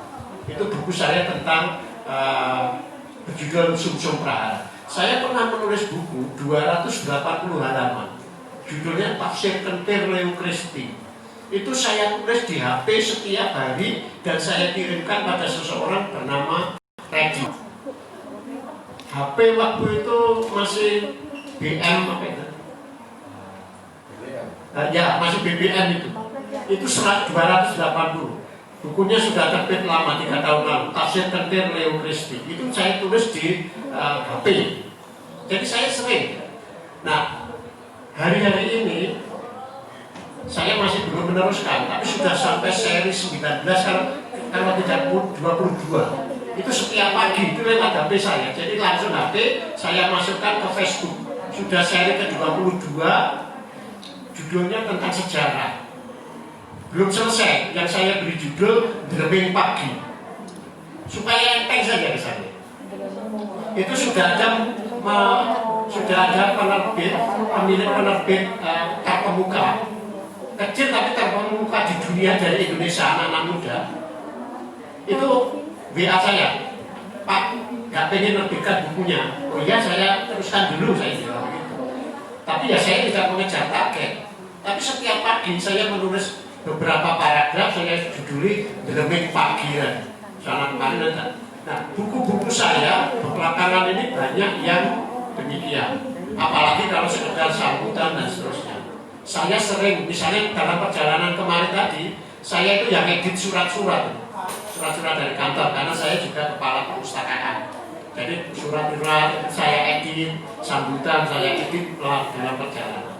Itu buku saya tentang berjudul Sumsum Prahara. Saya pernah menulis buku 280 halaman. Judulnya Tafsir Kentir Leo Christi. Itu saya tulis di HP setiap hari dan saya kirimkan pada seseorang bernama Redi. HP waktu itu masih BM apa itu? Ya masih BBM itu. Itu 280. Bukunya sudah terbit lama, 3 tahun lalu. Tafsir Kentir Leo Christi. Itu saya tulis di HP. Jadi saya sering. Nah, hari-hari ini saya masih belum meneruskan, tapi sudah sampai seri 19 kalau tidak 22. Itu setiap pagi itu lewat HP saya. Jadi langsung HP saya masukkan ke Facebook. Sudah seri ke-22. Judulnya tentang sejarah. Belum selesai, yang saya beri judul Dreming Pagi. Supaya enteng saja ke saya. Itu sudah ada penerbit, pemilik penerbit terkemuka. Kecil tapi terkemuka di dunia dari Indonesia, anak-anak muda. Itu WA saya, Pak, gak pengen menerbitkan bukunya. Oh iya, saya teruskan dulu, saya bilang begitu. Tapi ya saya tidak mengejar target. Tapi setiap pagi saya menulis beberapa paragraf, saya juduli Dreming Pagi. Salah kemarin ada. Nah, buku-buku saya belakangan ini banyak yang demikian. apalagi kalau sekedar sambutan dan seterusnya. Saya sering, misalnya dalam perjalanan kemarin tadi, saya itu yang edit surat-surat dari kantor, karena saya juga kepala perpustakaan. Jadi surat-surat saya edit, sambutan saya edit dalam perjalanan.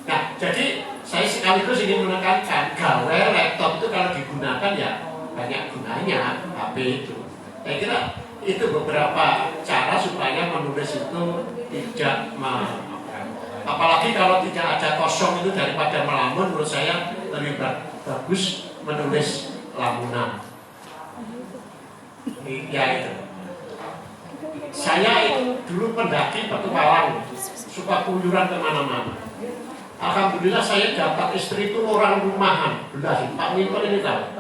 Nah, jadi saya sekaligus ingin menekankan, gawe laptop itu kalau digunakan ya banyak gunanya, HP itu. Saya kira itu beberapa cara supaya menulis itu tidak apalagi kalau tidak ada kosong itu daripada melamun, menurut saya lebih bagus menulis lamunan. Ya itu. Saya itu dulu pendaki petualang, suka keluyuran kemana-mana. Alhamdulillah saya dapat istri itu orang rumahan, belas. Pak Minto ini tahu.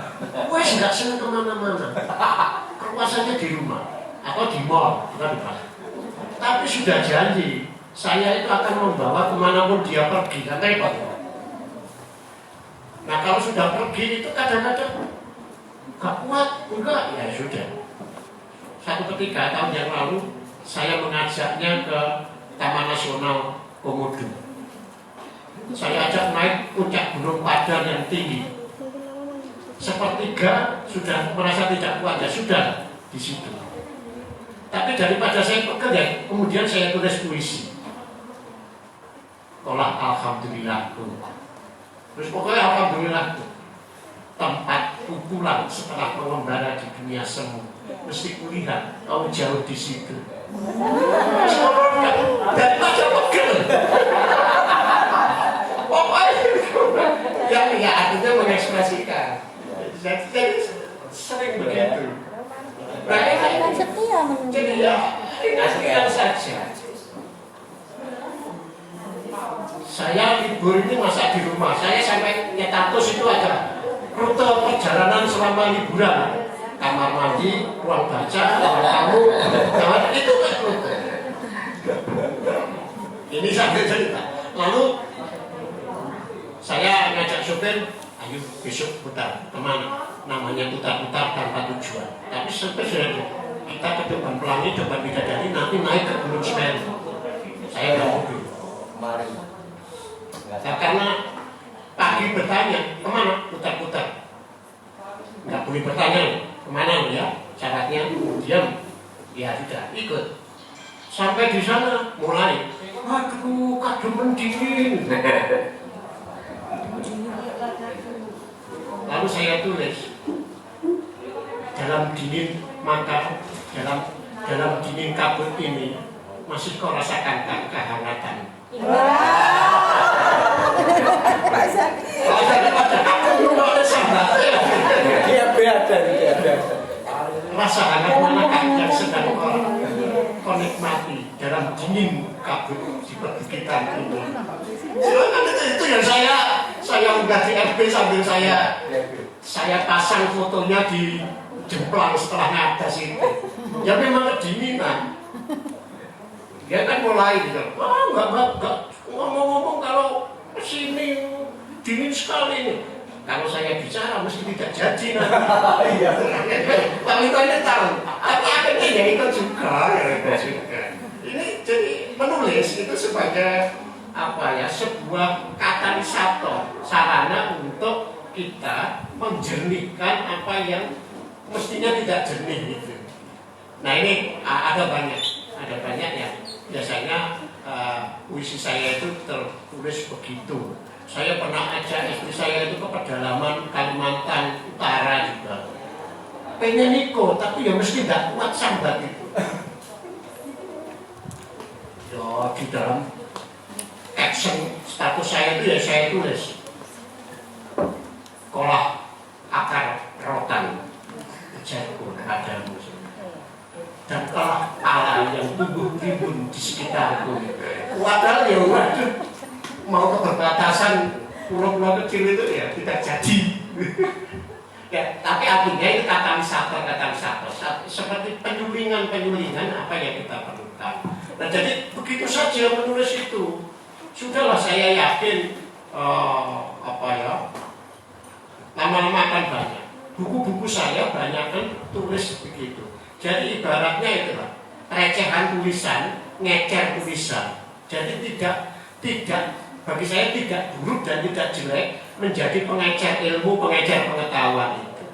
Wes nggak senang kemana-mana. Kepuasannya di rumah atau di mall, bukan di pasar. Tapi sudah janji, saya itu akan membawa kemanapun dia pergi, kan repot. Nah kalau sudah pergi itu kadang-kadang gak kuat, enggak, ya sudah. Satu ketika tahun yang lalu saya mengajaknya ke Taman Nasional Komodo. Saya ajak naik puncak Gunung Padang yang tinggi. Sepertiga sudah merasa tidak kuat, ya sudah di situ. Tapi daripada saya pegel ya, kemudian saya tulis puisi. Tolak alhamdulillahku. Terus pokoknya alhamdulillahku. Tempatku pulang setelah mengembara di dunia semu. Mesti kulihat kau jauh di situ. Daripada pegel. Pokoknya ya artinya mengekspresikan. Jadi sering begitu. Kan setia menunggu. Jadi ya ringan saja. Saya libur ini masa di rumah. Saya sampai nyetatus itu ada rute perjalanan selama liburan. Kamar mandi, ruang baca, ruang tamu, kamar itu kan rute. Ini sampai cerita. Lalu saya ngajak sopir, ayo besok putar kemana? Namanya putar-putar tanpa tujuan. Tapi sampai sudah kita ke depan Pelangi, depan Bidadari, nanti naik ke Gunung Semeru. Saya nggak mobil. Nah, karena pagi bertanya kemana? Putar-putar. Nggak boleh bertanya kemana ya? Syaratnya diam. Ya sudah ikut. Sampai di sana mulai. Aduh, kadung dingin. Lalu saya tulis dalam dingin maka dalam dingin kabut ini masih kau rasakan kehangatan. Kalau daripada aku belum ada sambat, dia beda. Rasa hangat manakah yang sedang kau nikmati dalam dingin kabut di perbukitan ini? Silakan itu yang saya unggah di FB sambil saya pasang fotonya di jemplang setelah ngadas itu. Ya memang kedinginan. Dia kan mulai gitu. Wah enggak ngomong-ngomong kalau sini dingin sekali ini. Kalau saya bicara mesti tidak jadi nanti. Pak Minto ini tahu. Tapi akhirnya ya ikut juga. Ini jadi menulis itu sebagai apa ya, sebuah katalisator, sarana untuk kita menjernihkan apa yang mestinya tidak jernih itu. Nah ini ada banyak ya. Biasanya puisi saya itu tertulis begitu. Saya pernah ajak istri saya itu ke pedalaman Kalimantan Utara juga. Pengen nikah tapi ya mesti tidak kuat sambat itu. Ya di dalam caption status saya itu ya saya tulis kolah akar rotan jago padamu dan telah ala yang tumbuh rimbun di sekitarku. Padahal ya waduh mau ke perbatasan pulau-pulau kecil itu ya tidak jadi. Ya, tapi artinya itu katalisator seperti penyulingan apa yang kita perlukan. Nah jadi begitu saja menulis itu. Sudahlah saya yakin lama-lama akan banyak. Buku-buku saya banyak kan tulis begitu. Jadi ibaratnya itulah recehan tulisan, ngecer tulisan. Jadi tidak bagi saya tidak buruk dan tidak jelek menjadi pengajar ilmu, pengajar pengetahuan itu.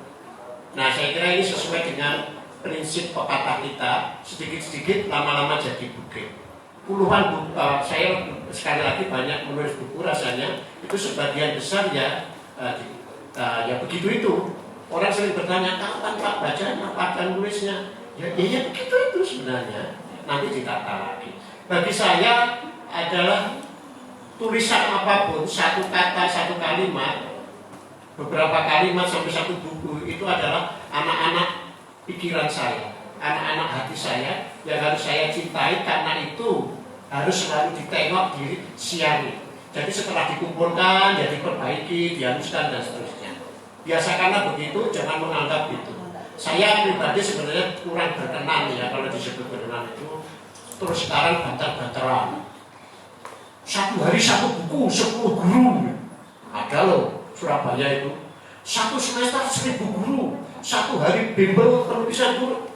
Nah, saya kira ini sesuai dengan prinsip pepatah kita, sedikit-sedikit lama-lama jadi bukit. Puluhan buku, saya sekali lagi banyak menulis buku, rasanya itu sebagian besar ya begitu itu. Orang sering bertanya, kapan Pak bacanya, kapan nulisnya? Ya begitu itu sebenarnya. Nanti ditata lagi. Bagi saya adalah tulisan apapun, satu kata, satu kalimat, beberapa kalimat sampai satu buku itu adalah anak-anak pikiran saya, anak-anak hati saya yang harus saya cintai, karena itu harus selalu ditengok, disiari. Jadi setelah dikumpulkan, ya diperbaiki, dihaluskan dan seterusnya. Biasakanlah begitu, jangan menganggap itu. Saya pribadi sebenarnya kurang berkenan ya kalau disebut berkenan itu. Terus sekarang banter-banteran. Satu hari satu buku, 10 guru. Ada loh Surabaya itu. Satu semester 1000 guru. Satu hari bimbel penulisan guru.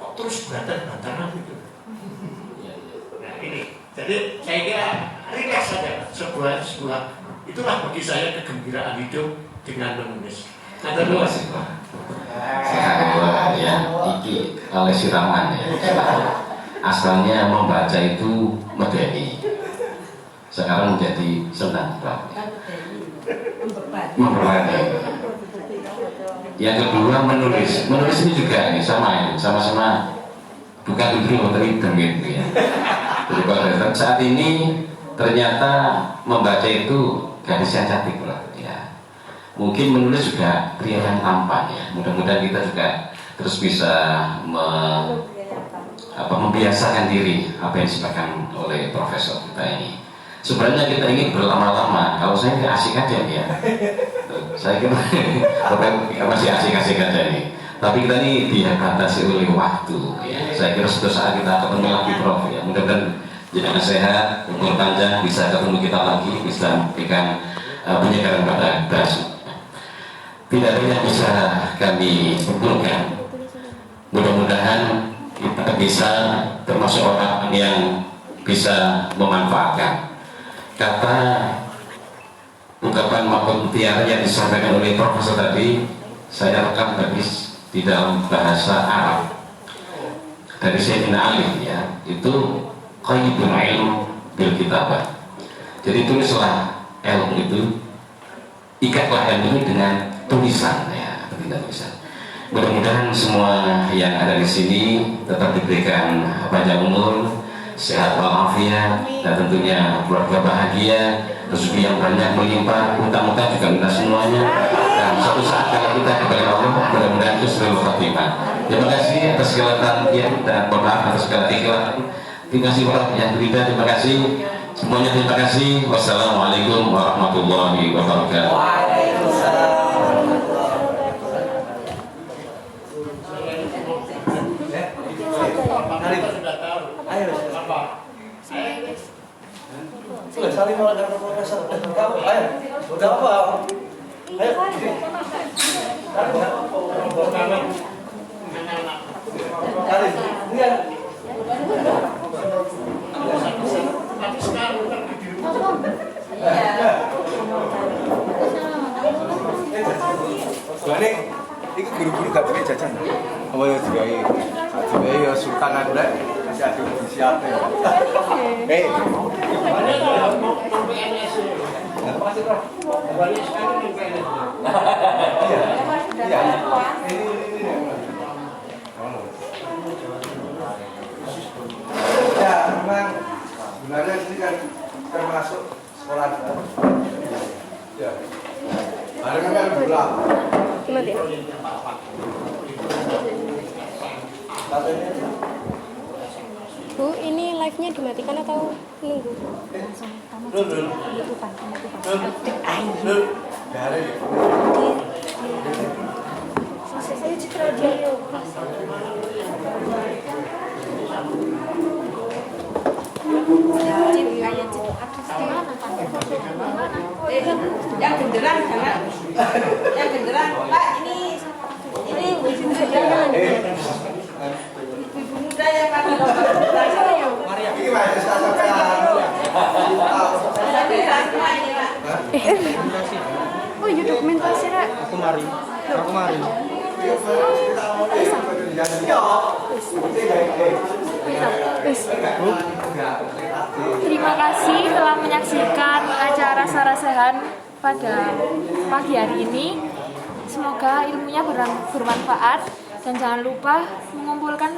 Kok terus banter-banteran gitu. Nah ini, jadi saya kira rileks saja sebuah itulah bagi saya kegembiraan hidup dengan menulis. Nah, terima kasih Pak. Saya ya, iki oleh siraman ya. Asalnya membaca itu medeni. Sekarang menjadi senang Pak. Memperbanyak. Yang kedua menulis. Menulis ini juga nih sama-sama bukan dulu tapi demit ya. Jadi saat ini ternyata membaca itu gadis yang cantik lah ya. Mungkin menulis juga pria yang tampan ya. Mudah-mudahan kita juga terus bisa membiasakan diri apa yang disampaikan oleh profesor kita ini. Sebenarnya kita ingin berlama-lama. Kalau saya nggak asik aja ya. Saya kira masih asik-asik aja nih. Tapi kita ini dibatasi oleh waktu ya. Saya kira suatu saat kita ketemu lagi Prof ya. Mudah-mudahan jenengan sehat, umur panjang, bisa ketemu kita lagi, bisa memberikan penyegaran pada kita. Tidak ada yang bisa kami kumpulkan. Mudah-mudahan kita bisa termasuk orang yang bisa memanfaatkan kata ungkapan maupun mutiara yang disampaikan oleh profesor tadi. Saya rekam habis di dalam bahasa Arab dari Sayyidina Ali ya, itu qayyibul ilm bil kitabah. Jadi tulislah ilmu itu, ikatlah ilmu dengan tulisan ya, tulisan. Mudah-mudahan semua yang ada di sini tetap diberikan panjang umur, sehat walafiat, dan tentunya keluarga bahagia, rezeki yang banyak melimpah, utang-utang juga kita semuanya. Dan suatu saat kalau kita kepada Allah, mudah-mudahan itu selalu khatimah. Terima kasih atas segala perhatian dan mohon maaf atas segala iklan. Terima kasih Pak yang berita, terima kasih semuanya, terima kasih. Wassalamualaikum warahmatullahi wabarakatuh. Waalaikumsalam. Ayo, apa? Sudah saling melakukan profesor. Ayo, udah apa? Ayo. Kali, iya. Ini guru-guru gak punya jajan. Apa ya juga ya sultan aku lah. Masih ada di siapa ya? Ya, memang sebenarnya ini kan termasuk sekolah baru. Ya. Barang kan pulang. Gimana ya? Bu, ini live-nya dimatikan atau nunggu? Saya citra dia. Yang genderang jangan. Yang genderang, Pak, ini ibu muda ya Pak. Ini masih Oh iya dokumentasi rek. Aku mari. Terima kasih telah menyaksikan acara Sarasehan pada pagi hari ini. Semoga ilmunya bermanfaat dan jangan lupa mengumpulkan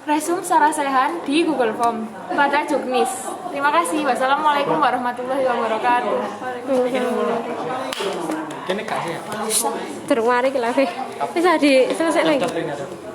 resume Sarasehan di Google Form pada Juknis. Terima kasih. Wassalamualaikum warahmatullahi wabarakatuh. Terus mari ke live. Bisa diselesaikan lagi.